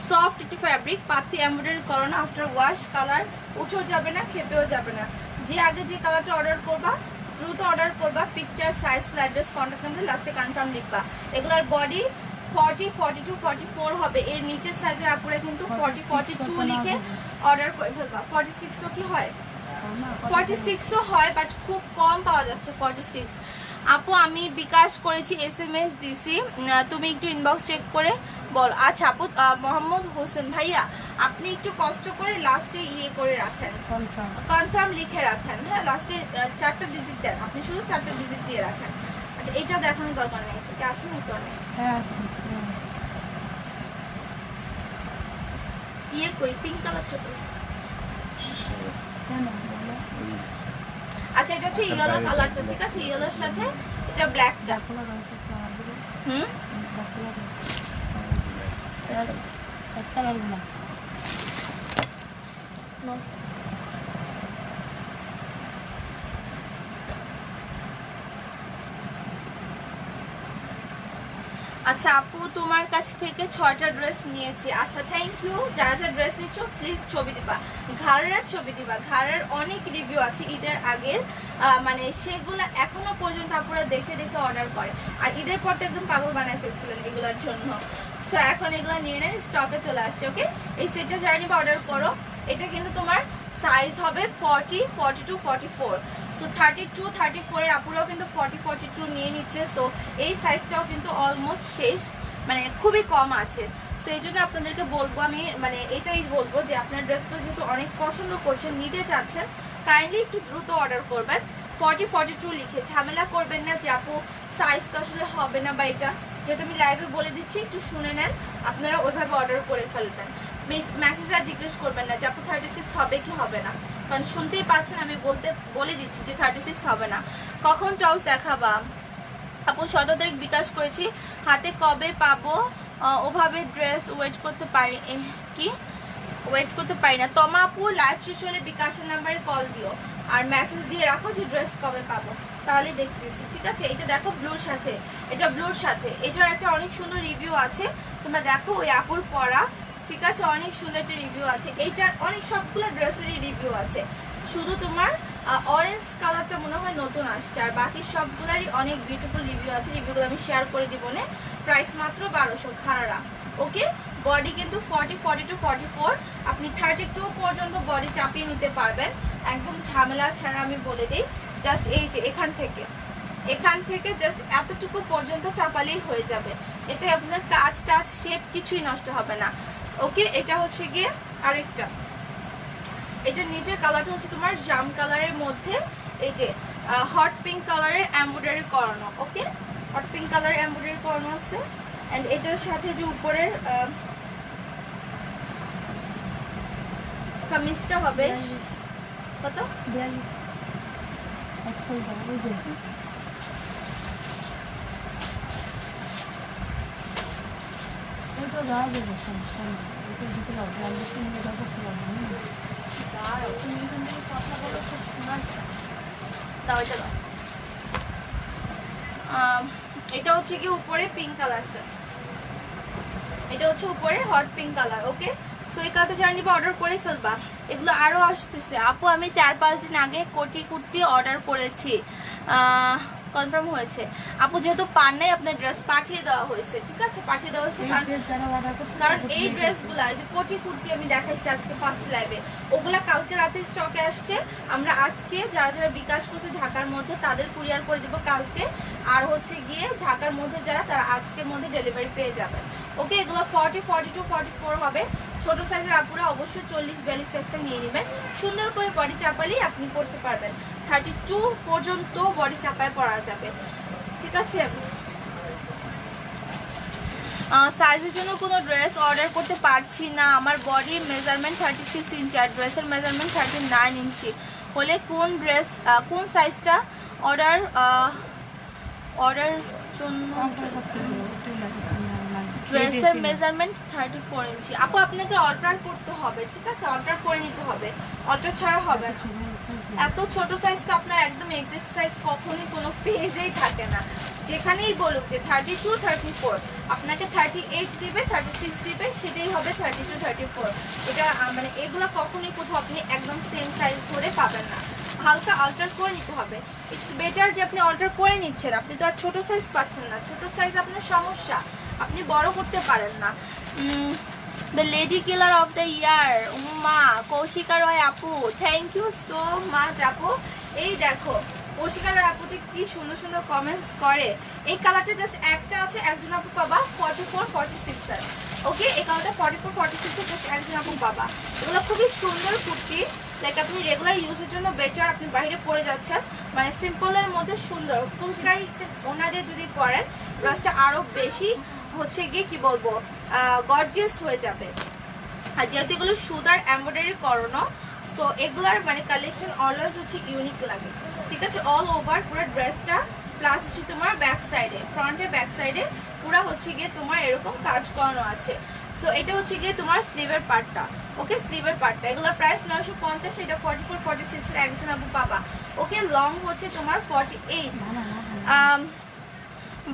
সফট একটি ফ্যাব্রিক, পাতি এমব্রয়ডারি করানো। আফটার ওয়াশ কালার উঠেও যাবে না, খেপেও যাবে না। যে আগে যে কালারটা অর্ডার করবা দ্রুত অর্ডার করবা। Picture, size, full address, contact number লাস্টে কনফার্ম লিখবা। এগুলোর বডি 40, 42, 44 হবে। এর নিচের সাইজের আপুরা কিন্তু 40, 42 লিখে অর্ডার করে ফেলবা। 46ও কি হয়, 46ও হয়, বাট খুব কম পাওয়া যাচ্ছে 46। আপু আমি বিকাশ করেছি, SMS দিছি, তুমি একটু ইনবক্স চেক করে বল। আচ্ছা আপু মোহাম্মদ হোসেন ভাইয়া আপনি একটু কষ্ট করে লাস্টে করে রাখেন, কনফার্ম লিখে রাখেন, হ্যাঁ, লাস্টে 4টা ডিজিট দেন, আপনি শুধু 4টা ডিজিট দিয়ে রাখেন। আচ্ছা এটা দেখানোর দরকার নেই, এটা কি আসে না কারণে কই পিঙ্ক কালারটা কই? আচ্ছা এটা হচ্ছে ইয়েলো কালারটা, ঠিক আছে, ইয়েলোর সাথে এটা ব্ল্যাকটা। আচ্ছা আপু তোমার কাছ থেকে 6টা ড্রেস নিয়েছি। আচ্ছা থ্যাংক ইউ। যারা যারা ড্রেস নিচ্ছ প্লিজ ছবি দিবা, ঘাড়ের ছবি দিবা। ঘাড়ের অনেক রিভিউ আছে ঈদের আগের, মানে সেগুলো এখনো পর্যন্ত আপুরা দেখে দেখে অর্ডার করে। আর ঈদের পর তো একদম পাগল বানায় ফেলছিলেন এগুলোর জন্য। সো এখন এগুলো নিয়ে নেন, স্টকে চলে আসছে। ওকে, এই সেটটা যারা নিবা অর্ডার করো। এটা কিন্তু তোমার সাইজ হবে 40, 42, 44। সো 32, 34 এর আপুরাও কিন্তু 40, 42 নিয়ে নিচ্ছে। সো এই সাইজটাও কিন্তু অলমোস্ট শেষ, মানে খুবই কম আছে। সো এই জন্য আপনাদেরকে বলবো, আমি মানে এটাই বলবো যে আপনার ড্রেসগুলো যেহেতু অনেক পছন্দ করছেন, নিতে চাচ্ছেন, কাইন্ডলি একটু দ্রুত অর্ডার করবেন। 40, 42 লিখে ঝামেলা করবেন না যে আপু সাইজ তো আসলে হবে না, বা এটা যেহেতু আমি লাইভে বলে দিচ্ছি একটু শুনে নেন, আপনারা ওইভাবে অর্ডার করে ফেলবেন। মেসেজ আর জিজ্ঞেস করবেন না যে আপু 36 হবে কি হবে না, কারণ শুনতেই পাচ্ছেন আমি বলে দিচ্ছি যে 36 হবে না। কখন টপস দেখাবা আপু? 17 তারিখ বিকাশ করেছি, হাতে কবে পাবো? ওভাবে ড্রেস ওয়েট করতে পারি না। তমা আপু লাইভ শেষ হলে বিকাশের নাম্বারে কল দিও আর মেসেজ দিয়ে রাখো যে ড্রেস কবে পাবো, তাহলে দেখতেছি, ঠিক আছে। এটা দেখো ব্লুর সাথে, এটা ব্লুর সাথে, এটার একটা অনেক সুন্দর রিভিউ আছে, তোমরা দেখো ওই আপুর পরা, ঠিক আছে, অনেক সুন্দর একটা রিভিউ আছে। এইটার অনেক সবগুলো ড্রেসেরই রিভিউ আছে, শুধু তোমার অরেঞ্জ কালারটা মনে হয় হয় নতুন আসছে, আর বাকি সবগুলারই অনেক বিউটিফুল রিভিউ আছে, রিভিউগুলো আমি শেয়ার করে দিব না। প্রাইস মাত্র 1200 খারারা। ওকে, বডি কিন্তু 40, 40 to 44, আপনি 32 পর্যন্ত বডি চাপিয়ে নিতে পারবেন একদম ঝামেলা ছাড়া। আমি বলে দিই, জাস্ট এই যে এখান থেকে জাস্ট এতটুকু পর্যন্ত চাপালেই হয়ে যাবে, এতে আপনার কাজ টাচ শেপ কিছুই নষ্ট হবে না। ওকে, এটা হচ্ছে গিয়ে আরেকটা, এটার নিচের কালারটা হচ্ছে তোমার জাম কালারের মধ্যে এই যে হট পিঙ্ক কালারের এমব্রয়ডারি করানো। ওকে, হট পিঙ্ক কালারের এমব্রয়ডারি করানো আছে। এন্ড এটার সাথে যে উপরের কামিজটা হবে কত 42 এক্সেল দাও ওই যে ওইটা দাও দেবো সমস্যা নেই, ওইটা দিতে দাও 42 নিয়ে দাও করতে পারবো না। দাঁড়াও, তুমি এখান থেকে কথা বলো, সব শোনা যায়। দাও এটা দাও। এটা হচ্ছে কি উপরে পিঙ্ক কালারটা, এটা হচ্ছে উপরে হট পিঙ্ক কালার। ওকে, সো এই কালারটা যারা নিবা অর্ডার করে ফেলবা, এগুলো আরো আসতেছে। আপু আমি 4-5 দিন আগে কোটি কুর্তি অর্ডার করেছি, কনফার্ম হয়েছে। আপু যেহেতু পান নাই, আপনার ড্রেস পাঠিয়ে দেওয়া হয়েছে, ঠিক আছে, পাঠিয়ে দেওয়া হয়েছে। কারণ এই ড্রেসগুলা যে কোটি কুর্তি আমি দেখাইছি আজকে ফার্স্ট লাইভে, ওগুলা কালকে রাতে স্টকে আসছে। আমরা আজকে যারা যারা বিকাশ করছে ঢাকার মধ্যে তাদের কুরিয়ার করে দেবো কালকে, আর হচ্ছে গিয়ে ঢাকার মধ্যে যারা তারা আজকের মধ্যে ডেলিভারি পেয়ে যাবেন। ওকে, এগুলো 40, 42, 44 হবে। ছোট সাইজের আপুরা অবশ্যই 40-42 সাইজটা নিয়ে নেবেন। সুন্দর করে বডি চাপালেই আপনি পড়তে পারবেন, 32 পর্যন্ত বডি চাপায় পরা যাবে, ঠিক আছে। সাইজের জন্য কোনো ড্রেস অর্ডার করতে পারছি না, আমার বডি মেজারমেন্ট 36 ইঞ্চি আর ড্রেসের মেজারমেন্ট 39 ইঞ্চি হলে কোন সাইজটা অর্ডার জন্য। ড্রেসের মেজারমেন্ট 34 ইঞ্চি। আপু আপনাকে অর্ডার করতে হবে, ঠিক আছে, অর্ডার করে নিতে হবে, অর্ডার ছাড়া হবে না। এত ছোট সাইজ তো আপনার একদম এক্সাক্ট সাইজ কখনোই কোনো পেজেই থাকে না, যেখানেই বলুক যে 32, 34, আপনাকে 38 দিবে, 36 দিবে, সেটাই হবে 32, 34। এটা মানে এগুলো কখনোই কোথাও আপনি একদম সেম সাইজ ধরে পাবেন না, হালকা অল্টার করে নিতে হবে। ইটস বেটার যে আপনি অল্টার করে নিচ্ছেন, আপনি তো আর ছোট সাইজ পাচ্ছেন না, ছোট সাইজ আপনার সমস্যা, আপনি বড় করতে পারেন না। The lady killer of the year উম্মা কৌশিকা রয় আপু, থ্যাংক ইউ সো মাচ আপু। এই দেখো কৌশিকা রয় আপু যে কি সুন্দর সুন্দর কমেন্টস করে। এই কালারটা জাস্ট একটা আছে, একজন আপু পাবা 44, 46 এর। ওকে, এই কালারটা 44, 46 এর জাস্ট একজন আপু পাবা। এগুলো খুবই সুন্দর কুর্তি, লাইক আপনি রেগুলার ইউজের জন্য বেটার, আপনি বাইরে পরে যাচ্ছেন, মানে সিম্পলের মধ্যে সুন্দর ফুলকারি ওনাদের যদি পরেন ড্রেসটা আরো বেশি হচ্ছে গিয়ে কি বলবো গর্জিয়াস হয়ে যাবে। আর যেহেতু এগুলো সুতার এমব্রয়ডারি করানো, সো এগুলার মানে কালেকশন অলওয়েজ হচ্ছে ইউনিক লাগে, ঠিক আছে। অল ওভার পুরো ড্রেসটা প্লাস হচ্ছে তোমার ব্যাক সাইডে, ফ্রন্টে ব্যাক সাইডে পুরো হচ্ছে গিয়ে তোমার এরকম কাজ করানো আছে। সো এটা হচ্ছে গিয়ে তোমার স্লিভের পার্টটা। ওকে, স্লিভের পার্টটা এগুলোর প্রাইস 950, এটা 44, 46 এর একজন আপু পাবা। ওকে, লং হচ্ছে তোমার 48।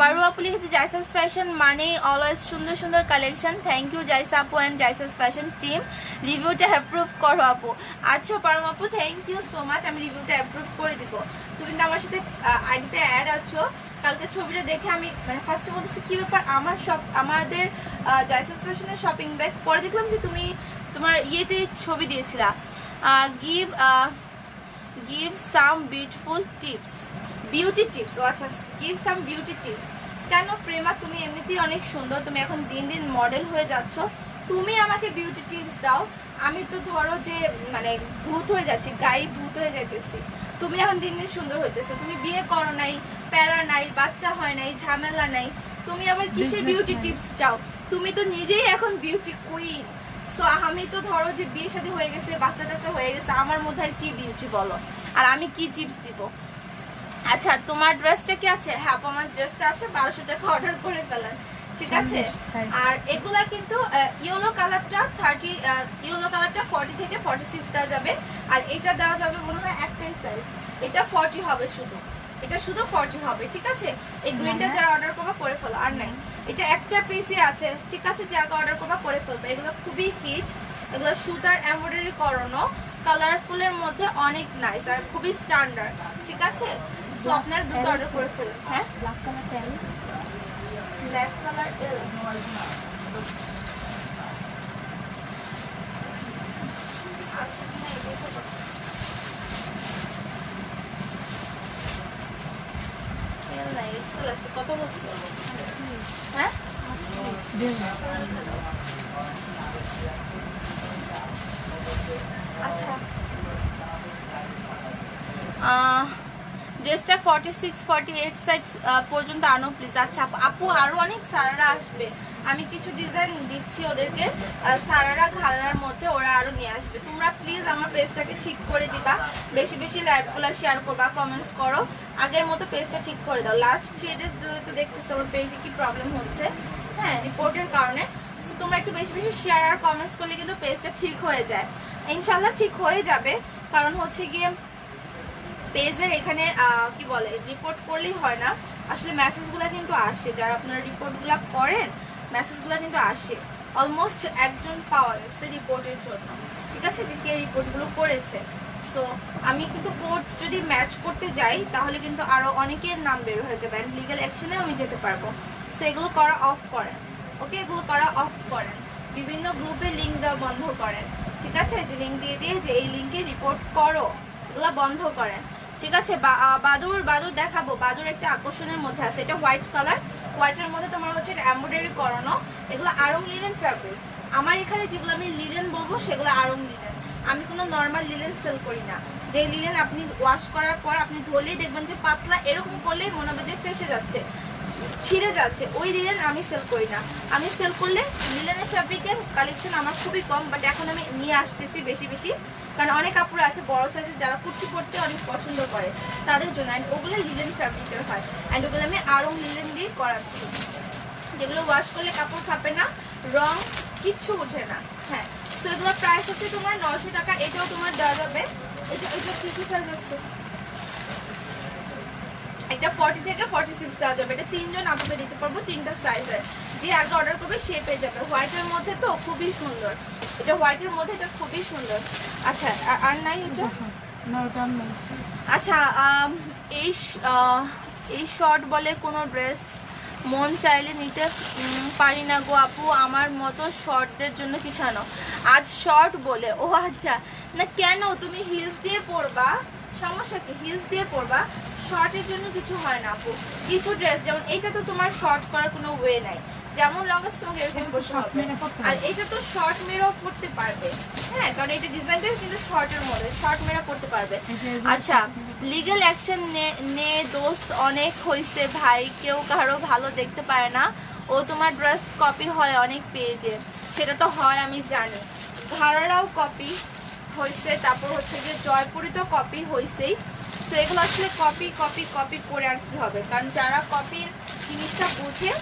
বারু আপু লিখেছে জাইসাস ফ্যাশন মানে অলওয়েজ সুন্দর সুন্দর কালেকশন। থ্যাংক ইউ জাইসা আপু অ্যান্ড জাইসাস ফ্যাশন টিম, রিভিউটা অ্যাপ্রুভ করো আপু। আচ্ছা পারম আপু, থ্যাংক ইউ সো মাচ, আমি রিভিউটা অ্যাপ্রুভ করে দিব। তুমি তো আমার সাথে আইডিতে অ্যাড আছো, কালকে ছবিটা দেখে আমি মানে ফার্স্টে বলতেছি কি ব্যাপার আমাদের জাইসাস ফ্যাশনের শপিং ব্যাগ, পরে দেখলাম যে তুমি তোমার ইয়েতে ছবি দিয়েছিলা, give some beautiful tips, beauty tips. ও আচ্ছা, গিভ সাম বিউটি টিপস। কেন প্রেমা, তুমি এমনিতেই অনেক সুন্দর, তুমি এখন দিন দিন মডেল হয়ে যাচ্ছ, তুমি আমাকে বিউটি টিপস দাও। আমি তো ধরো যে মানে ভূত হয়ে যাচ্ছি, গায়ে ভূত হয়ে যাইতেছি, তুমি এখন দিন দিন সুন্দর হইতেছো। তুমি বিয়ে করো নাই, প্যারা নাই, বাচ্চা হয় নাই, ঝামেলা নাই, তুমি আবার কিসের বিউটি টিপস চাও? তুমি তো নিজেই এখন বিউটি কুইন। সো আমি তো ধরো যে বিয়ে শাদী হয়ে গেছে, বাচ্চা টাচ্চা হয়ে গেছে, আমার মধ্যে আর কি বিউটি বলো, আর আমি কি টিপস দিব? আচ্ছা, তোমার ড্রেসটা কি আছে? হ্যাঁ আপু, আমার ড্রেসটা আছে, 1200 টাকা অর্ডার করে ফেলেন, ঠিক আছে। আর এগুলা কিন্তু ইয়েলো কালারটা 40 থেকে 46 দেওয়া যাবে, আর এটা দেওয়া যাবে মনে হয় একটাই সাইজ, এটা 40 হবে, এটা শুধু 40 হবে, ঠিক আছে। এই গ্রিনটা যারা অর্ডার করবা করে ফেলো, আর নাই, এটা একটা পিসই আছে, ঠিক আছে, যারা অর্ডার করবা করে ফেলবে। এগুলো খুবই হিট, এগুলো সুতার এমব্রয়ডারি করানো, কালারফুলের মধ্যে অনেক নাইস আর খুবই স্ট্যান্ডার্ড, ঠিক ঠিক আছে? সো আপনারা দুটো অর্ডার করে ফেলুন। হ্যাঁ, ব্ল্যাক কালার টেল, ব্ল্যাক কালার এল। আচ্ছা না, এটাই তো কথা। এল নাই, এক্সেল আছে। কত বলছে? হ্যাঁ, আচ্ছা ড্রেসটা 46-48 সাইজ পর্যন্ত আনো প্লিজ। আচ্ছা আপু, আরো অনেক সারারা আসবে, আমি কিছু ডিজাইন দিচ্ছি ওদেরকে, সারারা ঘাড়ার মধ্যে ওরা আরো নিয়ে আসবে। তোমরা প্লিজ আমার পেজটাকে ঠিক করে দিবা, বেশি বেশি লাইভগুলো শেয়ার করবা, কমেন্টস করো, আগের মতো পেজটা ঠিক করে দাও। লাস্ট 3 ডেজ ধরে তো দেখতেছো আমার পেজে কি প্রবলেম হচ্ছে, হ্যাঁ রিপোর্টের কারণে। তো তোমরা একটু বেশি বেশি শেয়ার আর কমেন্টস করলে কিন্তু পেজটা ঠিক হয়ে যায়, ইনশাল্লাহ ঠিক হয়ে যাবে। কারণ হচ্ছে গিয়ে পেজের এখানে কি বলে রিপোর্ট করলেই হয় না, আসলে মেসেজগুলো কিন্তু আসে, যারা আপনারা রিপোর্টগুলো করেন মেসেজগুলো কিন্তু আসে। অলমোস্ট একজন পাওয়া গেছে রিপোর্টের জন্য, ঠিক আছে, যে কে রিপোর্টগুলো করেছে। সো আমি কিন্তু কোড যদি ম্যাচ করতে যাই তাহলে কিন্তু আরও অনেকের নাম বের হয়ে যাবে, অ্যান্ড লিগ্যাল অ্যাকশনেও আমি যেতে পারবো। সো এগুলো করা অফ করেন, ওকে, এগুলো করা অফ করেন। বিভিন্ন গ্রুপে লিঙ্ক দেওয়া বন্ধ করেন, ঠিক আছে, যে লিঙ্ক দিয়ে দিয়ে যে এই লিঙ্কে রিপোর্ট করো, এগুলো বন্ধ করেন, ঠিক আছে। বাদুর দেখাবো, বাদুর একটা আকর্ষণের মধ্যে আছে, এটা হোয়াইট কালার, হোয়াইটের মধ্যে তোমার হচ্ছে এমব্রয়ডারি করানো, এগুলো আরং লিনেন ফ্যাব্রিক। আমার এখানে যেগুলো আমি লিনেন বলবো সেগুলো আরং লিনেন, আমি কোনো নর্মাল লিনেন সেল করি না। যে লিনেন আপনি ওয়াশ করার পর আপনি ধরলেই দেখবেন যে পাতলা, এরকম করলেই মনে হবে যে ফেসে যাচ্ছে, ছিঁড়ে যাচ্ছে, ওই লিনেন আমি সেল করি না। আমি সেল করলে লিনেনের ফ্যাব্রিকের কালেকশন আমার খুবই কম, বাট এখন আমি নিয়ে আসতেছি বেশি বেশি, কারণ অনেক কাপড় আছে বড় সাইজের যারা কুর্তি পরতে অনেক পছন্দ করে তাদের জন্য, অ্যান্ড ওগুলো লিনেন ফ্যাব্রিকের হয়, অ্যান্ড ওগুলো আমি আরং লিনেন দিয়ে করাচ্ছি, যেগুলো ওয়াশ করলে কাপড় খাবে না, রং কিচ্ছু ওঠে না। হ্যাঁ, সো এগুলো প্রাইস হচ্ছে তোমার 900 টাকা। এটাও তোমার দেওয়া যাবে, এটা কি সাইজ আছে, একটা 40 থেকে 46 দেওয়া যাবে, এটা 3 জন আপনাকে দিতে পারবো, 3টা সাইজের। যে আগে অর্ডার করবে সে পেয়ে যাবে। হোয়াইটের মধ্যে তো খুবই সুন্দর, এটা হোয়াইটের মধ্যে এটা খুবই সুন্দর। আচ্ছা আর নাই এটা, আচ্ছা এই শর্ট বলে কোনো ড্রেস মন চাইলে নিতে পারি না গো আপু, আমার মতো শর্টদের জন্য কিছু আনো। আজ শর্ট বলে, ও আচ্ছা, না কেন তুমি হিলস দিয়ে পরবা, সমস্যা কি, হিলস দিয়ে পরবা, শর্টের জন্য কিছু হয় না আপু। কিছু ড্রেস যেমন এটা তো তোমার শর্ট করার কোনো ওয়ে নাই, যেমন লং আছে তোমাকে এরকম পরতে হবে, আর এটা তো শর্ট মেরেও পরতে পারবে, হ্যাঁ, কারণ এটা ডিজাইনটা কিন্তু শর্টের মধ্যে, শর্ট মেরে পরতে পারবে। আচ্ছা, লিগ্যাল অ্যাকশন নে দোস্ত, অনেক হইছে ভাই, কেউ কারো ভালো দেখতে পারে না, ও তোমার ড্রেস কপি হয় অনেক পেজে, সেটা তো হয় আমি জানি, ঘাড়ারাও কপি হয়েছে, তারপর হচ্ছে যে জয়পুরি তো কপি হয়েছেই। সো এগুলো আসলে কপি কপি কপি করে আর কি হবে, কারণ যারা কপির জিনিসটা বুঝে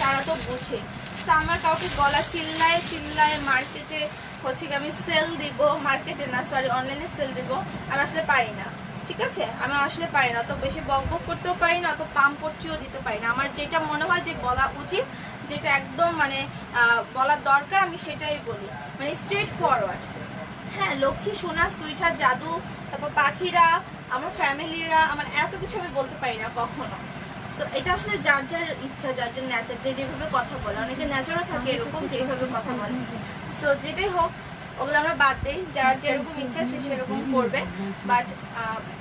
তারা তো বুঝে। তো আমার কাউকে গলা চিল্লায় চিল্লায় মার্কেটে হচ্ছে কি আমি সেল দিব, মার্কেটে না সরি অনলাইনে সেল দিব, আমি আসলে পারি না, ঠিক আছে, আমি আসলে পারি না, অত বেশি বক বক করতেও পারি না, অত পাম পট্টিও দিতে পারি না। আমার যেটা মনে হয় যে বলা উচিত, যেটা একদম মানে বলার দরকার, আমি সেটাই বলি, মানে স্ট্রেট ফরওয়ার্ড। হ্যাঁ, লক্ষ্মী সোনা সুইটার জাদু, তারপর পাখিরা, আমার ফ্যামিলিরা, আমার এত কিছু আমি বলতে পারি না কখনো। সো এটা আসলে যার যার ইচ্ছা, যার যার ন্যাচার, যে যেভাবে কথা বলে, অনেকের ন্যাচারও থাকে এরকম যেভাবে কথা বলে। সো যেটাই হোক ওগুলো আমরা বাদ দিই, যার যেরকম ইচ্ছা সে সেরকম করবে। বাট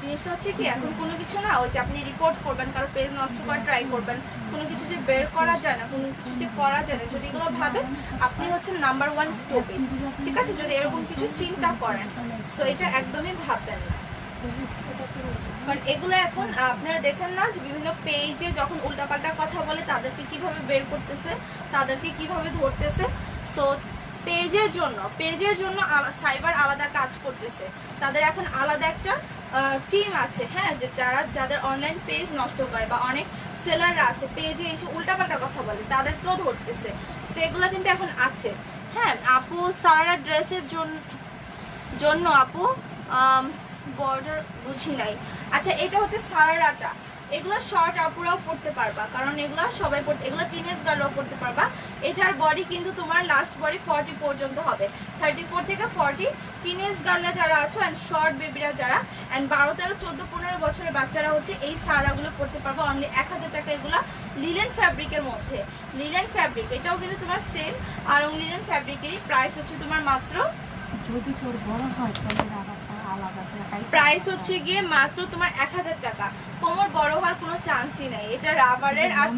জিনিসটা হচ্ছে কি, এখন কোনো কিছু না ওই যে আপনি রিপোর্ট করবেন, কারো পেজ নষ্ট করার ট্রাই করবেন, কোনো কিছু যে বের করা যায় না, কোনো কিছু যে করা যায় না, যদি এগুলো ভাবেন আপনি হচ্ছেন নাম্বার 1 স্টুপিড, ঠিক আছে, যদি এরকম কিছু চিন্তা করেন। সো এটা একদমই ভাববেন না, কারণ এগুলো এখন আপনারা দেখেন না যে বিভিন্ন পেজে যখন উল্টাপাল্টা কথা বলে তাদেরকে কিভাবে বের করতেছে, তাদেরকে কিভাবে ধরতেছে। সো পেজের জন্য সাইবার আলাদা কাজ করতেছে, তাদের এখন আলাদা একটা টিম আছে, হ্যাঁ, যে যাদের অনলাইন পেজ নষ্ট করে, বা অনেক সেলাররা আছে পেজে এসে উল্টাপাল্টা কথা বলে, তাদেরকেও ধরতেছে। সেগুলো কিন্তু এখন আছে। হ্যাঁ আপু, সারা ড্রেসের জন্য আপু বর্ডার বুঝি নাই। আচ্ছা, এটা হচ্ছে সারারাটা, এগুলো শর্ট আপুরাও পড়তে পারবা, কারণ এগুলো সবাই পড়তে, এগুলো টিনেজ গার্লরাও পড়তে পারবা। এটার বডি কিন্তু তোমার লাস্ট বডি 40 পর্যন্ত হবে, 34 থেকে 40, টিনেজ গার্লরা যারা আছো অ্যান্ড শর্ট বেবিরা যারা অ্যান্ড 12, 13, 14, 15 বছরের বাচ্চারা হচ্ছে এই সারাগুলো পড়তে পারবে অনলি 1000 টাকা। এগুলো লিলেন ফ্যাব্রিকের মধ্যে, লিলেন ফ্যাব্রিক, এটাও কিন্তু তোমার সেম আরং লিলেন ফ্যাব্রিকেরই। প্রাইস হচ্ছে তোমার মাত্র, যদি তোর বড় হয় তাহলে রাবারটা আলাদা টাকাই প্রাইস হচ্ছে গিয়ে মাত্র তোমার 1000 টাকা। কোমর বড় হওয়ার কোনো চান্সই নেই, এটা রাবারের। আর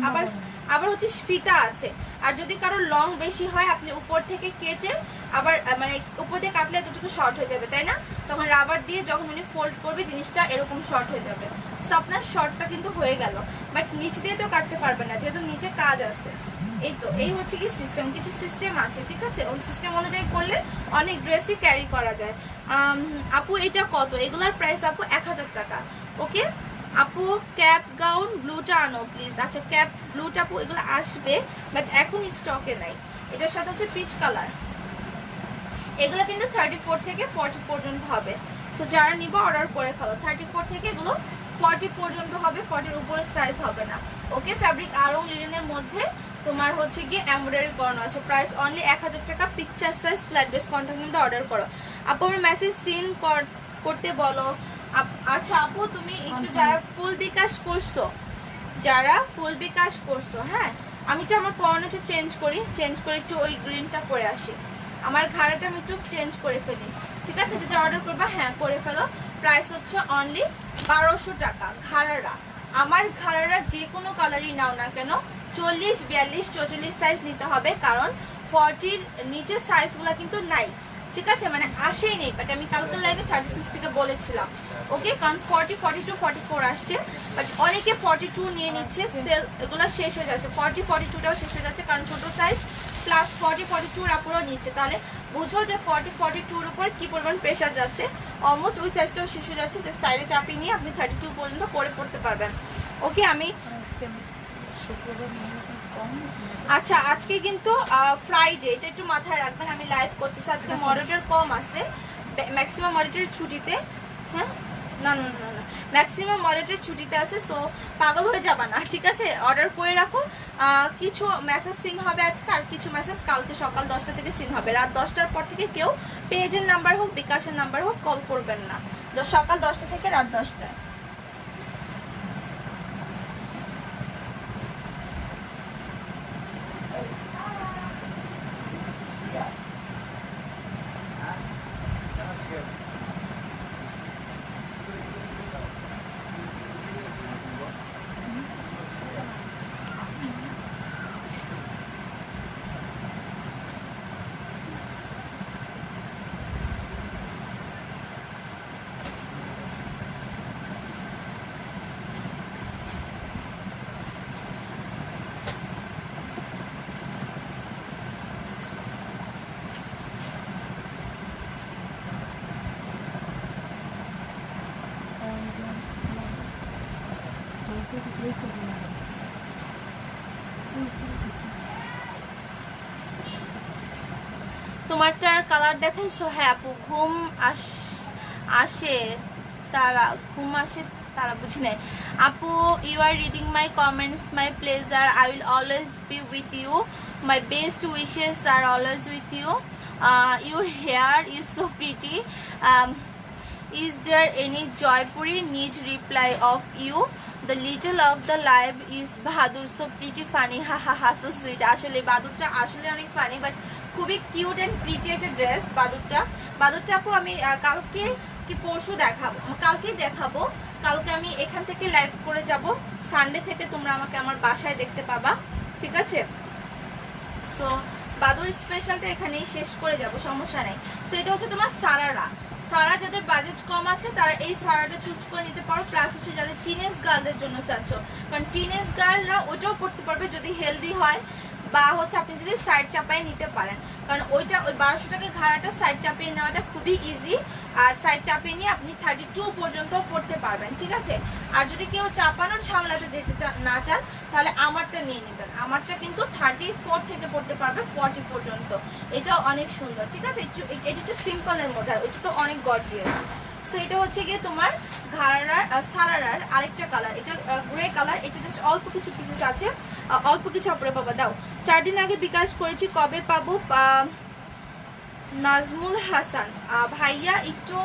আবার হচ্ছে ফিতা আছে। আর যদি কারো লং বেশি হয় আপনি উপর থেকে কেটে আবার মানে উপর দিয়ে কাটলে এতটুকু শর্ট হয়ে যাবে, তাই না? তখন রাবার দিয়ে যখন উনি ফোল্ড করবে জিনিসটা এরকম শর্ট হয়ে যাবে। সো আপনার শর্টটা কিন্তু হয়ে গেল, বাট নিচ দিয়ে তো কাটতে পারবে না যেহেতু নিচে কাজ আছে। এই তো এই হচ্ছে কি সিস্টেম, কিছু সিস্টেম আছে, ঠিক আছে? ওই সিস্টেম অনুযায়ী করলে অনেক ড্রেসই ক্যারি করা যায়। আপু এটা কত? এগুলার প্রাইস আপু 1000 টাকা। ওকে আপু ক্যাপ গাউন ব্লুটা আনো প্লিজ। আচ্ছা ক্যাপ ব্লুটা আপু এগুলো আসবে, বাট এখন স্টকে নাই। এটার সাথে হচ্ছে পিচ কালার, এগুলো কিন্তু 34 থেকে 40 পর্যন্ত হবে। সো যারা নিবা অর্ডার করে ফেলো। 34 থেকে এগুলো 40 পর্যন্ত হবে, 40-এর উপরে সাইজ হবে না। ওকে ফ্যাব্রিক আরং লিনেনের মধ্যে তোমার হচ্ছে গিয়ে এমব্রয়ডারি করানো আছে। প্রাইস অনলি 1000 টাকা। Picture size flat base contact number order করো। আপু আমার মেসেজ সিন করতে বলো। আচ্ছা আপু তুমি একটু যারা ফুল বিকাশ করছো, যারা ফুল বিকাশ করছো, হ্যাঁ আমি তো আমার পরনটা চেঞ্জ করি একটু ওই গ্রিনটা করে আসি। আমার ঘাড়াটা আমি একটু চেঞ্জ করে ফেলি, ঠিক আছে? এটা যা অর্ডার করবা হ্যাঁ করে ফেলো। প্রাইস হচ্ছে অনলি 1200 টাকা। ঘাড়ারা, আমার ঘাড়ারা যে কোনো কালারই নাও না কেন 40, 42, 44 সাইজ নিতে হবে, কারণ 40-র নিচের সাইজগুলো কিন্তু নাই, ঠিক আছে? মানে আসেই নেই। বাট আমি কালকে লাইভে 36 থেকে বলেছিলাম, ওকে? কারণ 40, 42, 44 আসছে, বাট অনেকে 42 নিয়ে নিচ্ছে। সেল এগুলো শেষ হয়ে যাচ্ছে, 40, 42টাও শেষ হয়ে যাচ্ছে, কারণ ছোট সাইজ প্লাস 40, 42 আপুরও নিচ্ছে। তাহলে বুঝো যে 40, 42-র উপর কি পরিমাণ প্রেশার যাচ্ছে। অলমোস্ট ওই সাইজটাও শেষ হয়ে যাচ্ছে, যে সাইডে চাপিয়ে নিয়ে আপনি 32 পর্যন্ত করে পড়তে পারবেন। ওকে আমি আচ্ছা আজকে কিন্তু ফ্রাইডে, এটা একটু মাথায় রাখবেন। আমি লাইভ করতেছি আজকে, মডারেটর কম আছে, ম্যাক্সিমাম মডারেটর ছুটিতে। হ্যাঁ না না না না ম্যাক্সিমাম মডারেটর ছুটিতে আছে। সো পাগল হয়ে যাবা না, ঠিক আছে? অর্ডার করে রাখো। কিছু মেসেজ সিন হবে আজকে, আর কিছু মেসেজ কালকে সকাল 10টা থেকে সিন হবে। রাত 10টার পর থেকে কেউ পেজের নাম্বার হোক বিকাশের নাম্বার হোক কল করবেন না, সকাল 10টা থেকে রাত 10টায়। তোমারটার কালার দেখাইছো? হ্যাঁ আপু ঘুম আসে তারা বুঝি নাই আপু। You are reading my comments, my pleasure. I will always be with you, my best wishes are always with you. Your hair is so pretty. Is there any Joypuri need reply of you? The little of the live is Bahadur, so pretty funny. Ha ha ha, so sweet. আসলে বাদুরটা আসলে অনেক funny, but খুবই cute and pretty একটা dress. বাদুরটা আপু আমি কালকে কি পরশু দেখাবো, কালকে আমি এখান থেকে লাইভ করে যাব। সানডে থেকে তোমরা আমাকে আমার বাসায় দেখতে পাবা, ঠিক আছে? সো বাদুর স্পেশালটা এখানেই শেষ করে যাব, সমস্যা নেই। সো এটা হচ্ছে তোমার সারা যাদের বাজেট কম আছে তারা এই সারাটা চুজ করে নিতে পারো। প্লাস হচ্ছে যাদের টিনেজ গার্লদের জন্য চাচ্ছ, কারণ টিনেজ গার্লরা ওইটাও পড়তে পারবে যদি হেলদি হয়, বা হচ্ছে আপনি যদি সাইড চাপাই নিতে পারেন, কারণ ওই 1200 টাকা ঘাড়াটা সাইড চাপিয়ে নেওয়াটা খুবই ইজি। আর সাইড চাপিয়ে নিয়ে আপনি 32 পর্যন্ত পড়তে পারবেন, ঠিক আছে? আর যদি কেউ চাপানোর সামলাতে যেতে না চান তাহলে আমারটা নিয়ে নেবেন। আমারটা কিন্তু 34 থেকে পড়তে পারবে 40 পর্যন্ত। এটাও অনেক সুন্দর, ঠিক আছে? এটা একটু সিম্পলের মধ্যে, ওইটা তো অনেক গর্জিয়াস। সো এটা হচ্ছে গিয়ে তোমার সারারার আরেকটা কালার, এটা গ্রে কালার। এটা জাস্ট অল্প কিছু পিসেস আছে, অল্প কিছু অপরে পাবা। দাও 4 দিন আগে বিকাশ করেছি, কবে পাবো? নাজমুল হাসান ভাইয়া একটু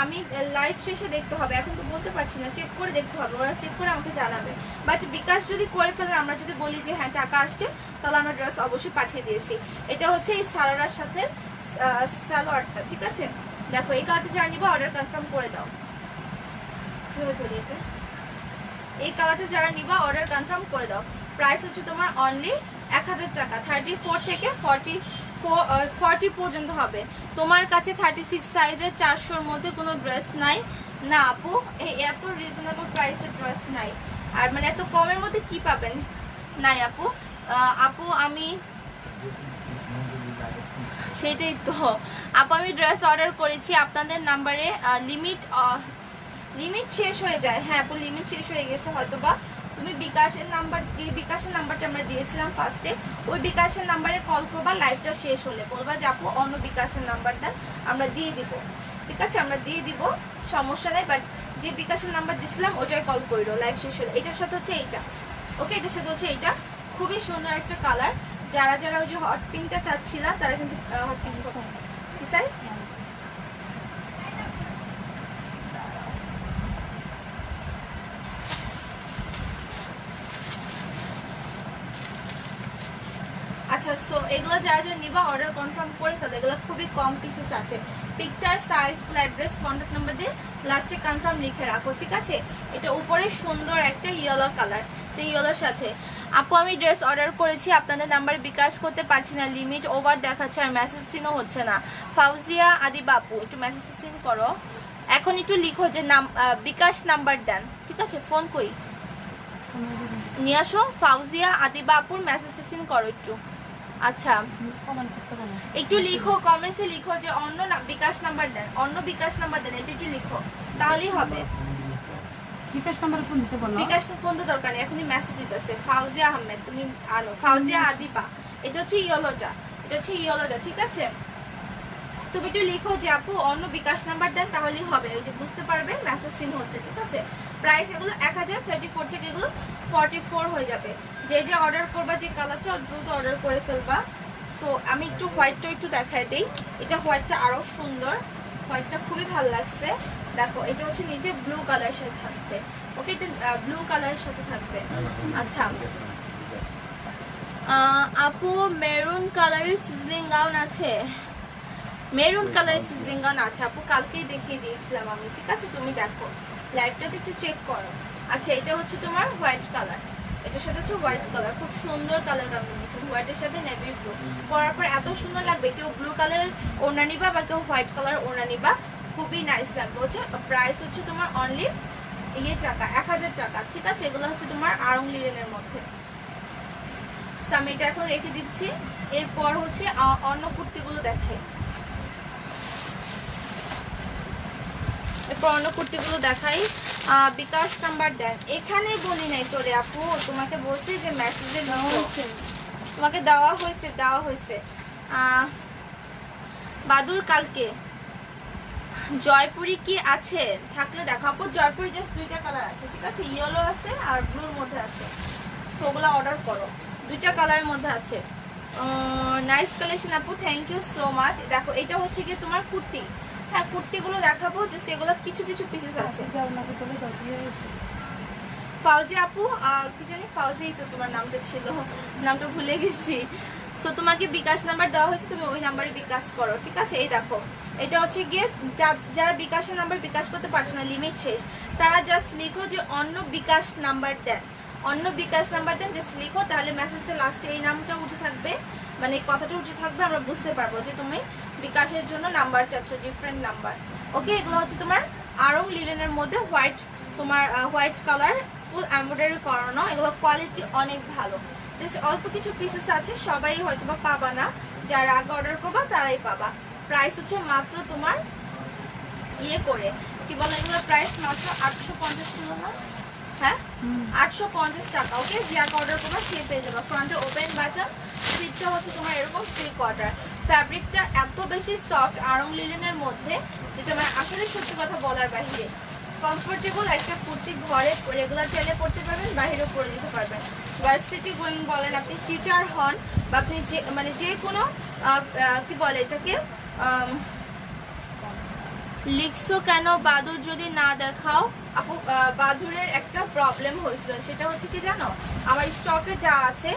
আমি লাইভ শেষে দেখতে হবে, এখন তো বলতে পারছি না, চেক করে দেখতে হবে, ওরা চেক করে আমাকে জানাবে। বাট বিকাশ যদি করে ফেলে, আমরা যদি বলি যে হ্যাঁ টাকা আসছে, তাহলে আমরা ড্রেস অবশ্যই পাঠিয়ে দিয়েছি। এটা হচ্ছে এই সালোয়ারের সাথে সালোয়ারটা, ঠিক আছে। দেখো এই কালারটা যারা নিবা অর্ডার কনফার্ম করে দাও। এটা এই কালারটা যারা নিবা অর্ডার কনফার্ম করে দাও। প্রাইস হচ্ছে তোমার অনলি 1000 টাকা। 34 থেকে 40 পর্যন্ত হবে। তোমার কাছে 36 সাইজের 400-র মধ্যে কোনো ড্রেস নাই না আপু? এত রিজনেবল প্রাইসের ড্রেস নাই, আর মানে এত কমের মধ্যে কি পাবেন? নাই আপু। আপু আমি সেটাই তো আপু, আমি ড্রেস অর্ডার করেছি আপনাদের নাম্বারে, লিমিট শেষ হয়ে যায়। হ্যাঁ আপু, লিমিট শেষ হয়ে গেছে হয়তো বা। তুমি বিকাশের নাম্বার, যে বিকাশের নাম্বারটা আমরা দিয়েছিলাম ফার্স্টে, ওই বিকাশের নাম্বারে কল করবা, লাইভটা শেষ হলে বলবা যে আপু অন্য বিকাশের নাম্বার দেন, আমরা দিয়ে দিব, ঠিক আছে? আমরা দিয়ে দিব, সমস্যা নেই। বাট যে বিকাশের নাম্বার দিয়েছিলাম ওটাই কল করিল লাইভ শেষ হলে। এটার সাথে হচ্ছে এইটা, ওকে, এটার সাথে হচ্ছে এইটা, খুবই সুন্দর একটা কালার। যারা যারা ওই যে হট পিঙ্কটা চাচ্ছিলা তারা কিন্তু হট পিঙ্ক কি সাইজ? আচ্ছা, সো এগুলো যারা যারা নিবা অর্ডার কনফার্ম করে ফেলো, এগুলো খুবই কম পিসেস আছে। Picture, size, full address, contact number দিয়ে লাস্টে কনফার্ম লিখে রাখো, ঠিক আছে? এটা উপরে সুন্দর একটা ইয়েলো কালার, তো ইয়েলোর সাথে। আপু আমি ড্রেস অর্ডার করেছি, আপনাদের নাম্বার বিকাশ করতে পারছি না, লিমিট ওভার দেখাচ্ছে আর মেসেজ সিনও হচ্ছে না। ফাউজিয়া আদিবা আপু, একটু মেসেজটা সিন করো এখন, একটু লিখো যে নাম বিকাশ নাম্বার দেন, ঠিক আছে? ফোন কই নিয়ে আসো। ফাউজিয়া আদিবা আপুর মেসেজটা সিন করো একটু। আচ্ছা একটু লিখো, কমেন্টসে লিখো যে অন্য বিকাশ নাম্বার দেন, অন্য বিকাশ নাম্বার দেন, এটা একটু লিখো, তাহলেই হবে। বিকাশ নাম্বারে ফোন দিতে বলো। বিকাশ ফোন তো দরকার নেই, এখনই মেসেজ দিতেছে। ফাউজিয়া আহমেদ তুমি আনো, ফাউজিয়া আদিবা, এটা হচ্ছে ইয়েলোটা, এটা হচ্ছে ইয়েলোটা, ঠিক আছে? তুমি একটু লিখো যে আপু অন্য বিকাশ নাম্বার দেন, তাহলেই হবে, ওই যে বুঝতে পারবে মেসেজ সিন হচ্ছে, ঠিক আছে? প্রাইস এগুলো 1000, 34 থেকে এগুলো 44 হয়ে যাবে। যে যে অর্ডার করবা, যে কালারটা দ্রুত অর্ডার করে ফেলবা। সো আমি একটু হোয়াইটটা একটু দেখাই দিই। এটা হোয়াইটটা আরো সুন্দর, হোয়াইটটা খুবই ভালো লাগছে। দেখো এটা হচ্ছে নিচে ব্লু কালারের সাথে থাকবে, ওকে, এটা ব্লু কালারের সাথে থাকবে। আচ্ছা আপু মেরুন কালারের সিজলিং গাউন আছে? মেরুন কালারের সিজলিং গাউন আছে আপু, কালকেই দেখিয়ে দিয়েছিলাম আমি, ঠিক আছে? তুমি দেখো লাইভটাতে একটু চেক করো। আচ্ছা এটা হচ্ছে তোমার হোয়াইট কালার, এটার সাথে হচ্ছে হোয়াইট কালার, খুব সুন্দর কালার কম্বিনেশন, হোয়াইটের সাথে নেভি ব্লু পরার পর এত সুন্দর লাগবে। কেউ ব্লু কালার ওড়না নিবা বা কেউ হোয়াইট কালার ওড়না নিবা, খুবই নাইস লাগবে। হচ্ছে প্রাইস হচ্ছে তোমার অনলি টাকা 1000 টাকা, ঠিক আছে? এগুলো হচ্ছে তোমার আড়ং লিনেনের মধ্যে। আমি এটা এখন রেখে দিচ্ছি। এরপর হচ্ছে অন্য কুর্তিগুলো দেখাই, এরপর অন্য কুর্তিগুলো দেখাই। বিকাশ নাম্বার দেন, এখানে বলি নাই তোরে আপু, তোমাকে বলছি যে মেসেজে তোমাকে দেওয়া হয়েছে। বাদুর কালকে জয়পুরি কি আছে? থাকলে দেখো আপু, জয়পুরি জাস্ট দুইটা কালার আছে, ঠিক আছে? ইয়েলো আছে আর ব্লুর মধ্যে আছে, ওগুলো অর্ডার করো, দুইটা কালারের মধ্যে আছে। নাইস কালেকশন আপু, থ্যাংক ইউ সো মাচ। দেখো এটা হচ্ছে কি তোমার কুর্তি, হ্যাঁ কুর্তিগুলো দেখাবো, যে সেগুলো কিছু কিছু পিসেস আছে। ফাউজি আপু কি জানি, ফাউজি তো তোমার নামটা ছিল, নামটা ভুলে গেছি। সো তোমাকে বিকাশ নাম্বার দেওয়া হয়েছে, তুমি ওই নাম্বারে বিকাশ করো, ঠিক আছে? এই দেখো এটা হচ্ছে গিয়ে যারা বিকাশের নাম্বার বিকাশ করতে পারছে না, লিমিট শেষ, তারা জাস্ট লিখো যে অন্য বিকাশ নাম্বার দেন, অন্য বিকাশ নাম্বার দেন, জাস্ট লিখো, তাহলে মেসেজটা লাস্টে এই নামটা উঠে থাকবে, মানে এই কথাটা উঠে থাকবে, আমরা বুঝতে পারবো যে তুমি বিকাশের জন্য নাম্বার চাচ্ছ, ডিফারেন্ট নাম্বার, ওকে? এগুলো হচ্ছে তোমার আড়ং লিনেনের মধ্যে হোয়াইট, তোমার হোয়াইট কালার ফুল এমব্রয়ডারি করানো, এগুলো কোয়ালিটি অনেক ভালো। জাস্ট অল্প কিছু পিসেস আছে, সবাই হয়তো বা পাবা না, যারা আগে অর্ডার করবা তারাই পাবা। প্রাইস হচ্ছে মাত্র তোমার করে কি বলে, এগুলো প্রাইস মাত্র 850 ছিল না? হ্যাঁ 850 টাকা, ওকে? যে আগে অর্ডার করবা সে পেয়ে যাবা। ফ্রন্টে ওপেন বাটন, স্লিপটা হচ্ছে তোমার এরকম থ্রি কোয়ার্টার, ফ্যাব্রিকটা এত বেশি সফট আড়ং লিনেনের মধ্যে, যেটা মানে আসলে সত্যি কথা বলার বাহিরে। কমফোর্টেবল একটা কুর্তি ঘরে রেগুলার চাইলে পরতে পারবেন, বাইরেও পরে দিতে পারবেন। ভার্সিটি গোয়িং বলেন, আপনি টিচার হন বা আপনি যে মানে যে কোনো কি বলে এটাকে লিখছো কেন বাদুর যদি না দেখাও? আপু বাদুরের একটা প্রবলেম হয়েছিল, সেটা হচ্ছে কি জানো, আমার স্টকে যা আছে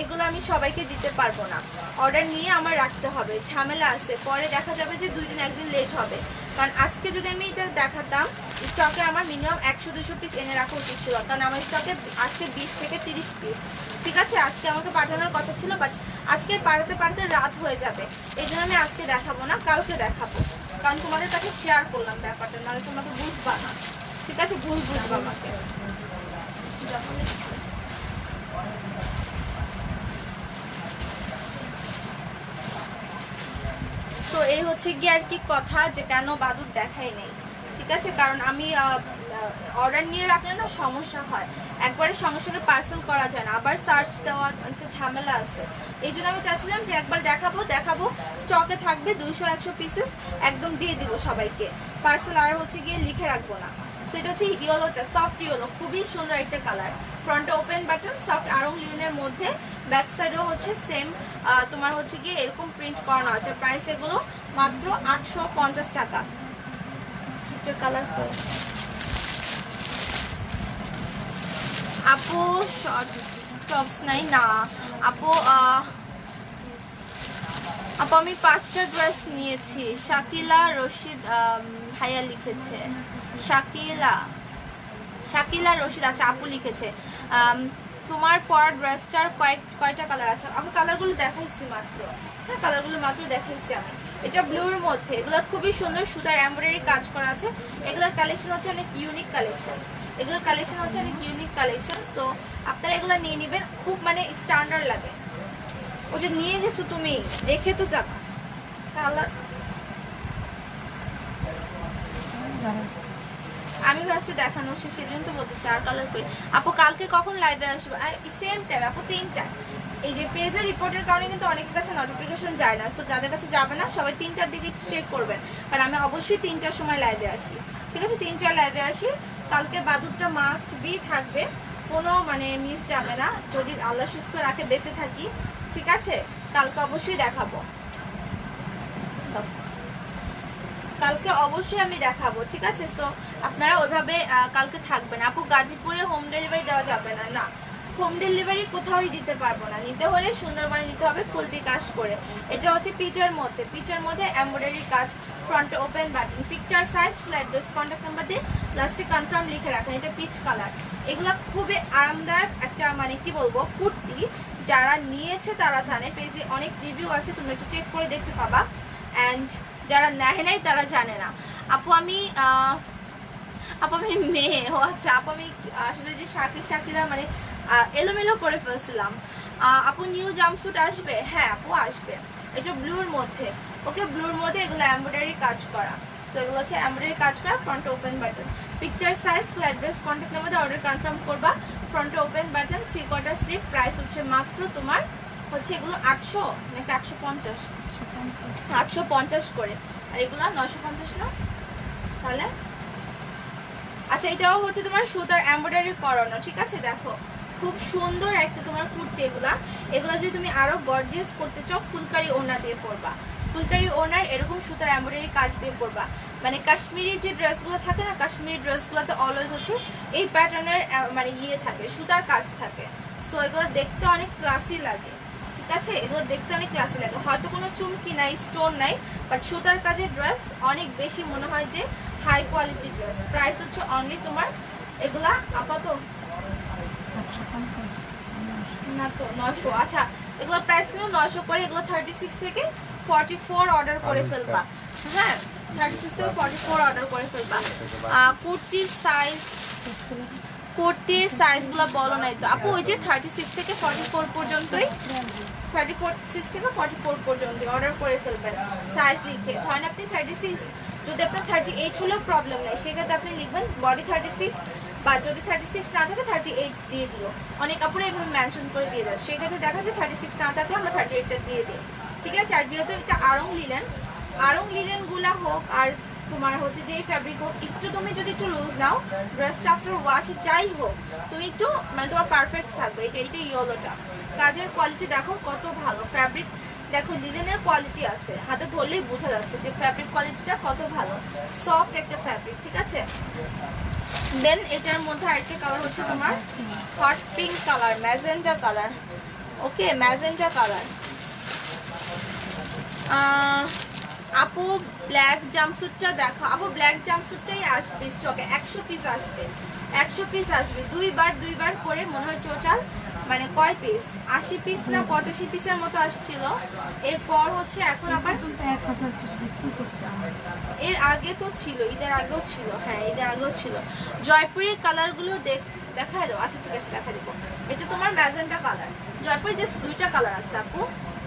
এগুলো আমি সবাইকে দিতে পারবো না, অর্ডার নিয়ে আমার রাখতে হবে, ঝামেলা আছে, পরে দেখা যাবে যে 2 দিন 1 দিন লেট হবে। কারণ আজকে যদি আমি এটা দেখাতাম স্টকে আমার মিনিমাম 100-200 পিস এনে রাখা উচিত ছিল, কারণ আমার স্টকে আসছে 20 থেকে 30 পিস। ঠিক আছে, আজকে আমাকে পাঠানোর কথা ছিল, বাট আজকে পাঠাতে রাত হয়ে যাবে, এই জন্য আমি আজকে দেখাবো না, কালকে দেখাবো। কারণ তোমাদের কাছে শেয়ার করলাম ব্যাপারটা, নাহলে তোমাকে বুঝবা না। ঠিক আছে, ভুল বুঝবা আমাকে। সো এই হচ্ছে কি আর কি কথা, যে কেন বাদুর দেখাই নেই। ঠিক আছে, কারণ আমি অর্ডার নিয়ে রাখলে না সমস্যা হয়, একবারে সঙ্গে সঙ্গে পার্সেল করা যায় না, আবার সার্চ দেওয়া একটা ঝামেলা আছে। এই জন্য আমি চাচ্ছিলাম যে একবার দেখাবো, স্টকে থাকবে 200-100 পিসেস, একদম দিয়ে দিব সবাইকে, পার্সেল আর হচ্ছে গিয়ে লিখে রাখবো না। সেটা হচ্ছে ইয়েলোটা, সফট ইয়েলো, খুবই সুন্দর একটা কালার, ফ্রন্টে ওপেন বাটন, সফট আড়ং লিনের মধ্যে, ব্যাক সাইডেও হচ্ছে সেম তোমার হচ্ছে গিয়ে এরকম প্রিন্ট করানো আছে। প্রাইস এগুলো মাত্র 850 টাকা। এটার কালার আপু শর্ট টপস নাই না আপু, আপু আমি 5টা ড্রেস নিয়েছি, শাকিলা রশিদ ভাইয়া লিখেছে, শাকিলা রশিদ, আচ্ছা আপু লিখেছে। তোমার পরা ড্রেসটার কয়টা কালার আছে? আমি কালারগুলো দেখাইছি মাত্র, হ্যাঁ কালারগুলো মাত্র দেখাইছি আমি। এটা ব্লুর মধ্যে, এগুলো খুবই সুন্দর, সুতার এমব্রয়ডারি কাজ করা আছে, এগুলোর কালেকশন হচ্ছে অনেক ইউনিক কালেকশন, সো আপনারা এগুলো নিয়ে নেবেন, খুব মানে স্ট্যান্ডার্ড লাগে। ও যে নিয়ে গেছো তুমি, রেখে তো যাবা। কালার আমি ভাবছি দেখানো শেষ, সেজন্য তো বলতেছি আর কালার করি। আপু কালকে কখন লাইভে আসবে? সেম টাইম আপু, 3টা। এই যে পেজের রিপোর্টের কারণে কিন্তু অনেকের কাছে নোটিফিকেশন যায় না, সো যাদের কাছে যাবে না সবাই 3টার দিকে চেক করবেন, কারণ আমি অবশ্যই 3টার সময় লাইভে আসি। ঠিক আছে, 3টার লাইভে আসি। কালকে বাদুরটা মাস্ট বি থাকবে, কোনো মানে মিস যাবে না, যদি আল্লাহ সুস্থ রাখে বেঁচে থাকি। ঠিক আছে, কালকে অবশ্যই দেখাবো, কালকে অবশ্যই আমি দেখাবো। ঠিক আছে, তো আপনারা ওইভাবে কালকে থাকবেন। আপু গাজীপুরে হোম ডেলিভারি দেওয়া যাবে না? না, হোম ডেলিভারি কোথাওই দিতে পারবো না, নিতে হলে সুন্দরবনে নিতে হবে ফুল বিকাশ করে। এটা হচ্ছে পিচের মধ্যে এমব্রয়ডারি কাজ, ফ্রন্টে open button, picture size, flat dress, contact number দিয়ে লাস্টে কনফার্ম লিখে রাখেন। এটা পিচ কালার, এগুলা খুবই আরামদায়ক একটা মানে কি বলবো কুর্তি, যারা নিয়েছে তারা জানে, পেজে অনেক রিভিউ আছে, তুমি একটু চেক করে দেখতে পাবা, অ্যান্ড যারা নেয় নাই তারা জানে না। আপু আমি মেয়ে, ও আচ্ছা, আপু আমি আসলে যে শাকিলা মানে এলোমেলো করে ফেলছিলাম। আপু নিউ জাম্পস্যুট আসবে? হ্যাঁ আপু আসবে, এটা ব্লুর মধ্যে, ওকে ব্লুর মধ্যে এগুলো এমব্রয়ডারি কাজ করা, সো এগুলো হচ্ছে এমব্রয়ডারি কাজ করা, front open button, picture size, flat dress, contact number order confirm করবা, front open button, 3/4 sleeve, price হচ্ছে মাত্র তোমার হচ্ছে এগুলো 800 নাকি 850? 850 করে, আর এগুলো 950 না? তাহলে আচ্ছা, এটাও হচ্ছে তোমার সুতার এমব্রয়ডারি করানো। ঠিক আছে, দেখো খুব সুন্দর একটা তোমার কুর্তি, এগুলা যদি তুমি আরো গর্জিয়াস করতে চাও ফুলকারি ওড়না দিয়ে পরবা, ফুলকারি ওড়নার এরকম সুতার এমব্রয়ডারি কাজ দিয়ে পরবা। মানে কাশ্মীরি যে ড্রেসগুলো থাকে না, কাশ্মীরি ড্রেসগুলোতে অলওয়েজ হচ্ছে এই প্যাটার্নের মানে ইয়ে থাকে, সুতার কাজ থাকে, সো এগুলো দেখতে অনেক ক্লাসি লাগে। ঠিক আছে, এগুলো দেখতে অনেক ক্লাসি লাগে, হয়তো কোনো চুমকি নাই, স্টোন নাই, বাট সুতার কাজের ড্রেস অনেক বেশি মনে হয় যে হাই কোয়ালিটি ড্রেস। প্রাইস হচ্ছে অনলি তোমার এগুলা কত না তো 900। আচ্ছা, এগুলো প্রাইস কিন্তু 900 করে, এগুলো 36 থেকে 44 অর্ডার করে ফেলবা। হ্যাঁ, 36 থেকে 44 অর্ডার করে ফেলবা। কুর্তির সাইজগুলো বলো নাই তো আপু, ওই যে 36 থেকে 44 পর্যন্তই, 36 থেকে 44 পর্যন্ত অর্ডার করে ফেলবেন সাইজ লিখে। ধরেন আপনি 36, যদি আপনার 38 হলেও প্রবলেম নেই, সেক্ষেত্রে আপনি লিখবেন বডি 36, বা যদি 36 না থাকে 38 দিয়ে দিও। অনেক কাপড়ে এভাবে মেনশন করে দিয়ে দেয়, সেক্ষেত্রে দেখা যায় 36 না থাকলে আমরা 38টা দিয়ে দিই। ঠিক আছে, আর যেহেতু এটা আড়ং লিলেন গুলা হোক আর তোমার হচ্ছে যে ফ্যাব্রিক হোক, একটু তুমি যদি একটু লুজ নাও ড্রেসটা আফটার ওয়াশে যাই হোক তুমি একটু মানে তোমার পারফেক্ট থাকবে। এই যে এইটা ইয়েলোটা, কাজের কোয়ালিটি দেখো কত ভালো, ফ্যাব্রিক দেখো লিনেনের কোয়ালিটি আছে, হাতে ধরলেই বোঝা যাচ্ছে যে ফ্যাব্রিক কোয়ালিটিটা কত ভালো, সফট একটা ফ্যাব্রিক, ঠিক আছে। দেন এটার মধ্যে আরেকটা কালার হচ্ছে তোমার hot pink colour, magenta colour. Okay, magenta colour. আপু ব্ল্যাক জাম্পস্যুটটা দেখো। আপু ব্ল্যাক জাম্পস্যুটটাই আসবে স্টকে, 100 পিস আসবে, 100 পিস আসবে, দুইবার করে মনে হয় টোটাল মানে কয় পিস, 80 পিস না 85 পিসের মতো আসছিল। এরপর হচ্ছে এখন আবার 1000 পিস বিক্রি করছে আমার। এর আগে তো ছিল, ঈদের আগেও ছিল, হ্যাঁ ঈদের আগেও ছিল। জয়পুরের কালারগুলো দেখায় দাও। আচ্ছা ঠিক আছে দেখা দিব। এটা তোমার ম্যাজেন্টা কালার, জয়পুরে জাস্ট 2টা কালার আছে আপু,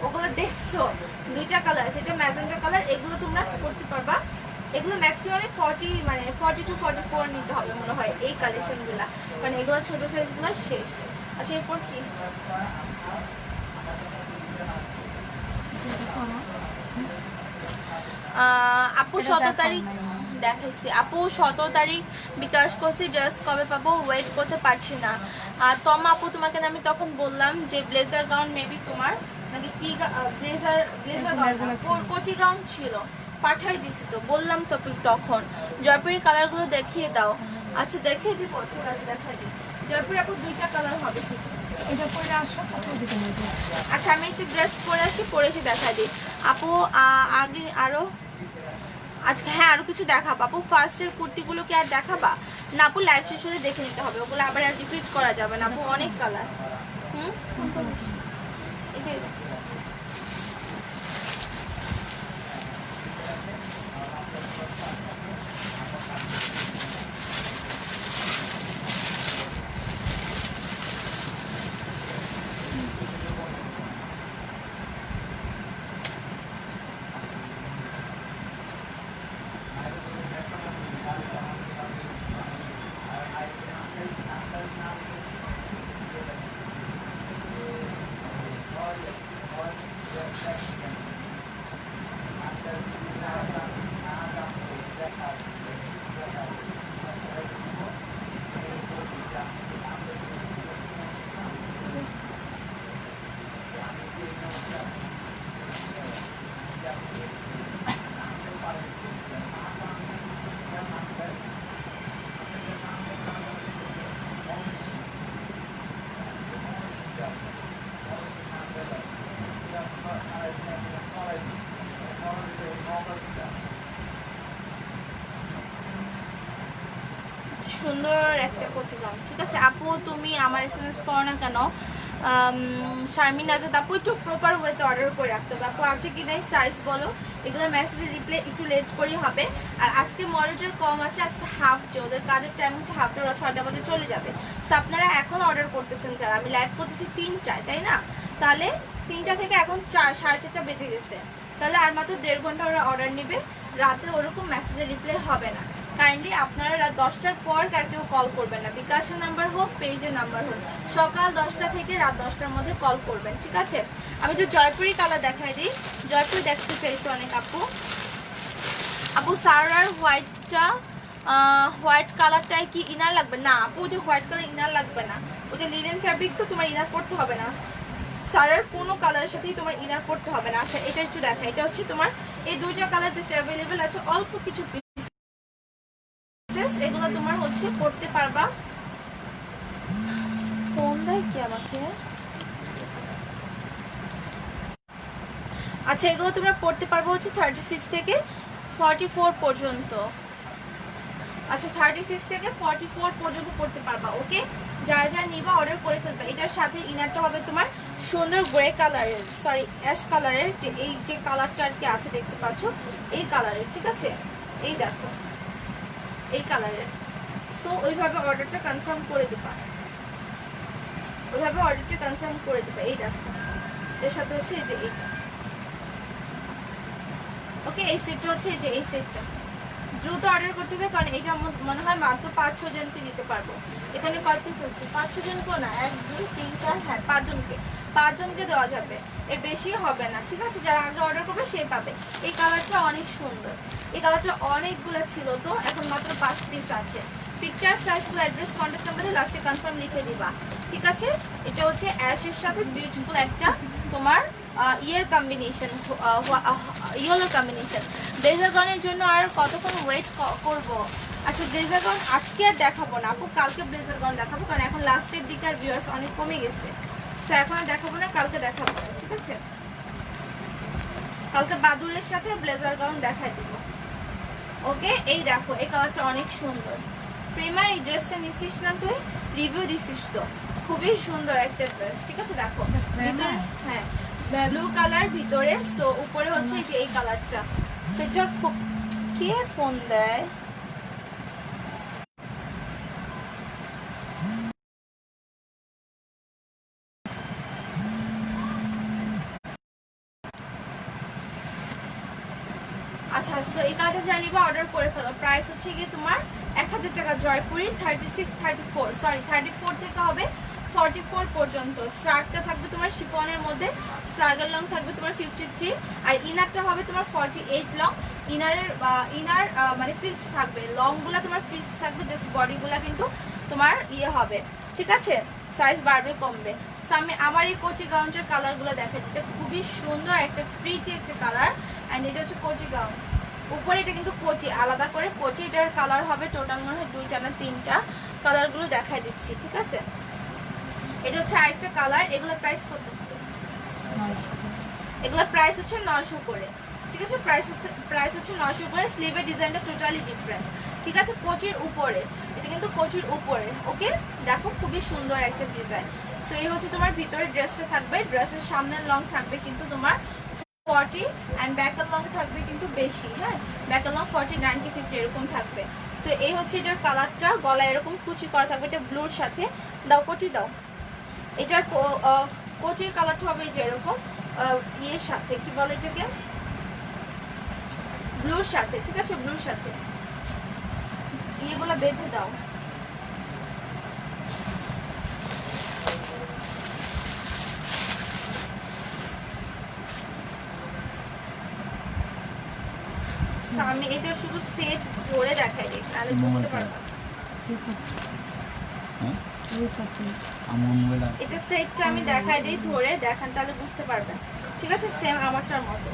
ওগুলো দেখছো 2টা কালার আছে, এটা ম্যাজেন্টা কালার। এগুলো তোমরা করতে পারবা, এগুলো ম্যাক্সিমামই 40 মানে 40 to 44 নিতে হবে মনে হয় এই কালেকশনগুলা, কারণ এগুলো ছোট সাইজগুলো শেষ। আচ্ছা এরপর কি আপু 17 তারিখ দেখাইছি, আপু 17 তারিখ বিকাশ করছি, ড্রেস কবে পাবো ওয়েট করতে পারছি না। তমা আপু তোমাকে আমি তখন বললাম যে ব্লেজার গাউন মেবি তোমার নাকি কি ব্লেজার গাউন কোটি গাউন ছিল, পাঠাই দিছি তো, বললাম তো তখন জয়পুরি কালারগুলো দেখিয়ে দাও। আচ্ছা দেখিয়ে দিব, ঠিক আছে দেখাই দিই। জয়পুরি আপু 2টা কালার হবে ঠিক। এটা পরে আসো কত দিতে হবে। আচ্ছা আমি একটু ড্রেস পরে এসে দেখা দিই আপু। আগে আরো আজকে হ্যাঁ আরো কিছু দেখাবো আপু। ফার্স্টের কুর্তিগুলো কি আর দেখাবা না আপু? লাইভ শেষে দেখে নিতে হবে, ওগুলো আবার আর রিপিট করা যাবে না আপু, অনেক কালার। এটাই সুন্দর একটা কোটি গাউন, ঠিক আছে আপু। তুমি আমার SMS পড়ো না কেন? শারমিন আজাদ আপু একটু প্রপার ওয়েতে অর্ডার করে রাখতে হবে আপু, আছে কি নাই সাইজ বলো। এগুলো মেসেজের রিপ্লাই একটু লেট করেই হবে। আর আজকে মডেলটার কম আছে, আজকে হাফ ডে, ওদের কাজের টাইম হচ্ছে হাফ ডে, ওরা 6টা বাজে চলে যাবে। সো আপনারা এখন অর্ডার করতেছেন যারা, আমি লাইভ করতেছি 3টায় তাই না, তাহলে 3টা থেকে এখন 4:30 বেজে গেছে, তাহলে আর মাত্র 1.5 ঘন্টা ওরা অর্ডার নেবে। রাতে ওরকম মেসেজের রিপ্লাই হবে না। কাইন্ডলি আপনারা রাত 10টার পর কার কেউ কল করবেন না, বিকাশের নাম্বার হোক পেজের নাম্বার হোক, সকাল 10টা থেকে রাত 10টার মধ্যে কল করবেন, ঠিক আছে। আমি একটু জয়পুরি কালার দেখাই দিই, জয়পুরি দেখতে চাইছি অনেক আপু। আপু সারার হোয়াইটটা হোয়াইট কালারটায় কি ইনার লাগবে? না আপু ওটা হোয়াইট কালার ইনার লাগবে না, ওটা লিনেন ফ্যাব্রিক তো তোমার ইনার পড়তে হবে না, সারার কোনো কালারের সাথেই তোমার ইনার পড়তে হবে না। আচ্ছা এটা একটু দেখা, এটা হচ্ছে তোমার এই 2টা কালার জাস্ট অ্যাভেলেবেল আছে, অল্প কিছু এগুলো তোমার হচ্ছে পড়তে পারবা। ফোন দেয় কি আমাকে? আচ্ছা এগুলো তোমরা পড়তে পারবো হচ্ছে 36 থেকে 44 পর্যন্ত। আচ্ছা 36 থেকে 44 পর্যন্ত পড়তে পারবা। ওকে, যারা যারা নিবা অর্ডার করে ফেলবে। এটার সাথে ইনারটা হবে তোমার সুন্দর গ্রে কালারের, সরি অ্যাশ কালারের, যে এই যে কালারটা আর কি আছে দেখতে পাচ্ছ এই কালারের, ঠিক আছে। এই দেখো এই কালারের। সো ওইভাবে অর্ডারটা কনফার্ম করে দিবা, ওইভাবে অর্ডারটা কনফার্ম করে দিবা। এই দেখো এর সাথে হচ্ছে এই যে এইটা, ওকে এই সেটটা হচ্ছে এই যে এই সেটটা দ্রুত অর্ডার করতে হবে, কারণ এটা মনে হয় মাত্র 5-6 জনকে দিতে পারবো। এখানে কয় পিস আছে? 5-6 জনকেও না, 1 2 3 4 হ্যাঁ 5 জনকে, 5 জনকে দেওয়া যাবে, এর বেশি হবে না, ঠিক আছে? যারা আগে অর্ডার করবে সে পাবে। এই কালারটা অনেক সুন্দর, এই কালারটা অনেকগুলো ছিল, তো এখন মাত্র 5 পিস আছে। Picture, size, full address, contact নাম্বারে লাস্টে কনফার্ম লিখে দিবা, ঠিক আছে? এটা হচ্ছে অ্যাশের সাথে বিউটিফুল একটা তোমার ইয়ের কম্বিনেশন, ইয়েলোর কম্বিনেশন। ব্লেজার গাউনের জন্য আর কতক্ষণ ওয়েট করব? আচ্ছা, ব্লেজার গাউন আজকে আর দেখাবো না আপু, কালকে ব্লেজার গাউন দেখাবো, কারণ এখন লাস্টের দিকে আর ভিউয়ার্স অনেক কমে গেছে। তো এখন আর দেখাবো না, কালকে দেখাবো, ঠিক আছে? কালকে বাদুরের সাথে ব্লেজার গাউন দেখাই দিব, ওকে? এই দেখো, এই কালারটা অনেক সুন্দর। প্রেমা, এই ড্রেসটা নিছিস না তুই? রিভিউ দিছিস তো, খুবই সুন্দর একটা ড্রেস, ঠিক আছে? দেখো ভিতরে, হ্যাঁ ব্লু কালার ভিতরে, সো উপরে হচ্ছে এই যে এই কালারটা। তো এটা কে ফোন দেয়? আচ্ছা, সো এই কালারটা জানিবা, অর্ডার করে ফেলো। প্রাইস হচ্ছে গিয়ে তোমার 1000 টাকা। জয়পুরি 36, 34, সরি 34 থেকে হবে 44 পর্যন্ত। স্ট্রাকটা থাকবে তোমার শিফনের মধ্যে, স্ট্রাগল লং থাকবে তোমার 53, আর ইনারটা হবে তোমার 48 লং। ইনারের ইনার মানে ফিক্সড থাকবে, লংগুলা তোমার ফিক্সড থাকবে, জাস্ট বডিগুলা কিন্তু তোমার ইয়ে হবে, ঠিক আছে? সাইজ বাড়বে কমবে। সো আমি আমার এই কোচি গাউনটার কালারগুলো দেখা দিতে, খুবই সুন্দর একটা প্রিটি একটা কালার। অ্যান্ড এটা হচ্ছে কোচি গাউন, উপরে এটা কিন্তু কোচি, আলাদা করে কোচি। এটার কালার হবে টোটাল মনে হয় 2টা না 3টা, কালারগুলো দেখাই দিচ্ছি, ঠিক আছে? এটা হচ্ছে আরেকটা কালার। এগুলোর প্রাইস কত? 900 টাকা। এগুলোর প্রাইস হচ্ছে 900 করে, ঠিক আছে? প্রাইস হচ্ছে 900 করে। স্লিভের ডিজাইনটা টোটালি ডিফারেন্ট, ঠিক আছে? কোচির উপরে, এটা কিন্তু কোচির উপরে, ওকে? দেখো খুবই সুন্দর একটা ডিজাইন। সো এই হচ্ছে তোমার ভিতরে ড্রেসটা থাকবে। ড্রেসের সামনের লং থাকবে কিন্তু তোমার 40, অ্যান্ড ব্যাকের লং থাকবে কিন্তু বেশি, হ্যাঁ? ব্যাকের লং 40, 90, 50 এরকম থাকবে। সো এই হচ্ছে এটার কালারটা, গলায় এরকম কুচি করা থাকবে, এটা ব্লুর সাথে। দাও কোটি দাও। এটার কোটির কালারটা হবে যে এরকম ইয়ের সাথে, কি বলে এটাকে, ব্লুর সাথে, ঠিক আছে? ব্লুর সাথে ইয়েগুলো বেঁধে দাও। আমি এটা শুধু সেট ধরে দেখাই দিই, তাহলে বুঝতে পারবো। এটা সেটটা আমি দেখাই দিই ধরে, দেখান তাহলে বুঝতে পারবেন, ঠিক আছে? সেম আমারটার মতো,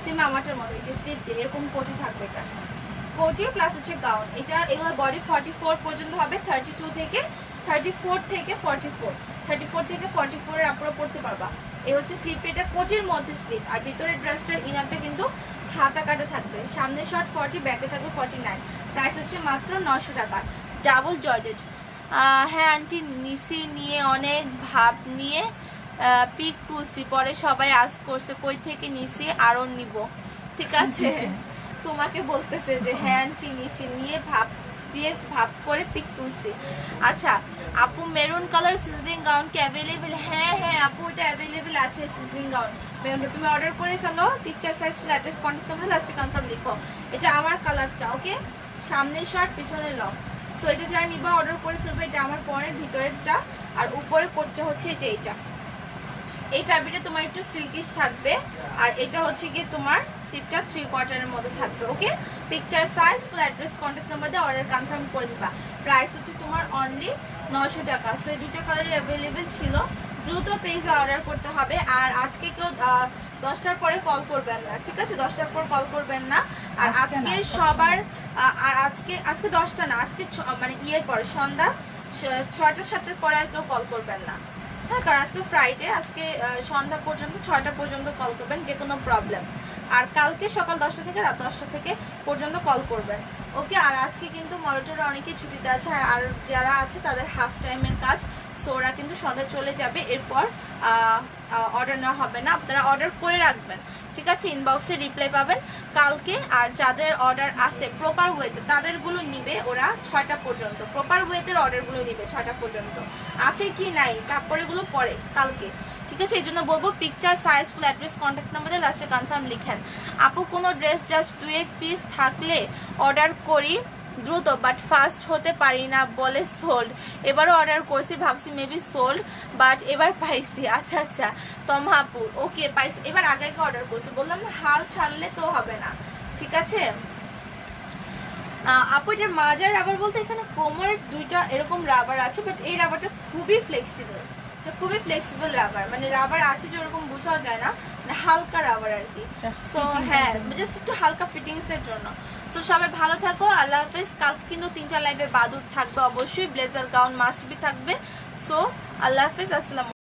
সেম আমারটার মতো। এই যে স্লিপ দিয়ে এরকম কোটি থাকবে, এটা কোটি প্লাস হচ্ছে গাউন। এটা এগুলোর বডি 44 পর্যন্ত হবে, 32 থেকে 34 থেকে 44, 34 থেকে 44 এর আপুরা পড়তে পারবা। এই হচ্ছে স্লিপ, এটা কোটির মধ্যে স্লিপ। আর ভিতরের ড্রেসটার ইনারটা কিন্তু হাতা কাটা থাকবে, সামনে শর্ট 40, ব্যাকে থাকবে 49। প্রাইস হচ্ছে মাত্র 900 টাকা। Double georgette. হ্যাঁ আন্টি, নিসি নিয়ে অনেক ভাব নিয়ে পিক তুলছি, পরে সবাই আস করছে কই থেকে নিসি, আরও নিব, ঠিক আছে? তোমাকে বলতেছে যে হ্যাঁ আন্টি নিসি নিয়ে ভাব দিয়ে ভাব করে পিক তুলছি। আচ্ছা আপু, মেরুন কালার সিজনিং গাউন কি অ্যাভেলেবেল? হ্যাঁ হ্যাঁ আপু, এটা অ্যাভেলেবেল আছে সিজনিং গাউন মেরুনটা, তুমি অর্ডার করে ফেলো। Picture, size, full address, contact number লাস্টে কনফার্ম লিখো। এটা আমার কালারটা, ওকে? সামনের শর্ট, পিছনের লং। সো এটা যারা নিবা অর্ডার করে ফেলবে। এটা আমার পরের ভিতরেরটা, আর উপরে কোটটা হচ্ছে যে এইটা। এই ফ্যাব্রিকটা তোমার একটু সিল্কিশ থাকবে, আর এটা হচ্ছে গিয়ে তোমার স্লিপটা 3/4 মধ্যে থাকবে, okay? Picture, size, full address, contact number দিয়ে অর্ডার কনফার্ম করে দিবা। প্রাইস হচ্ছে তোমার অনলি 900 টাকা। সো এই দুটো কালারই অ্যাভেলেবেল ছিল, দ্রুত পেজে অর্ডার করতে হবে। আর আজকে কেউ 10টার পরে কল করবেন না, ঠিক আছে? 10টার পর কল করবেন না। আর আজকে সবার আর আজকে 10টা না, আজকে মানে ইয়ের পরে সন্ধ্যা 6টা 7টার পরে আর কেউ কল করবেন না, হ্যাঁ? কারণ আজকে ফ্রাইডে, আজকে সন্ধ্যা পর্যন্ত 6টা পর্যন্ত কল করবেন যে কোনো প্রবলেম। আর কালকে সকাল 10টা থেকে রাত 10টা থেকে পর্যন্ত কল করবেন, ওকে? আর আজকে কিন্তু মনিটরে অনেকে ছুটিতে আছে, আর যারা আছে তাদের হাফ টাইমের কাজ, সো ওরা কিন্তু সন্ধ্যা চলে যাবে। এরপর অর্ডার নেওয়া হবে না, আপনারা অর্ডার করে রাখবেন, ঠিক আছে? ইনবক্সে রিপ্লাই পাবেন কালকে। আর যাদের অর্ডার আছে প্রপার ওয়েতে, তাদেরগুলো নিবে ওরা 6টা পর্যন্ত, প্রপার ওয়েতের অর্ডারগুলো নিবে 6টা পর্যন্ত। আছে কি নাই তারপরে এগুলো পরে কালকে, ঠিক আছে? এই জন্য বলবো picture, size, full address, contact নাম্বারে লাস্টে কনফার্ম লিখেন। আপু কোনো ড্রেস জাস্ট 2-1 পিস থাকলে অর্ডার করি, দ্রুত, বাট ফাস্ট হতে পারি না বলে সোল্ড। এবারও অর্ডার করছি, ভাবছি মেবি সোল্ড, বাট এবার পাইছি। আচ্ছা আচ্ছা তমা আপু, ওকে পাইছি। এবার আগে অর্ডার করছি, বললাম না হাল ছাড়লে তো হবে না, ঠিক আছে। আপু এটার মাজার রাবার বলতে এখানে কোমরের দুইটা এরকম রাবার আছে, বাট এই রাবারটা খুবই ফ্লেক্সিবল, এটা খুবই ফ্লেক্সিবল রাবার, মানে রাবার আছে যেরকম বোঝাও যায় না, মানে হালকা রাবার আর কি। সো হ্যাঁ, জাস্ট একটু হালকা ফিটিংস এর জন্য। সো সবাই ভালো থাকো, আল্লাহ হাফেজ। কালকে কিন্তু 3টা লাইভে বাদুর থাকবে অবশ্যই, ব্লেজার গাউন মাস্ট বি থাকবে। সো আল্লাহ হাফেজ, আসসালাম।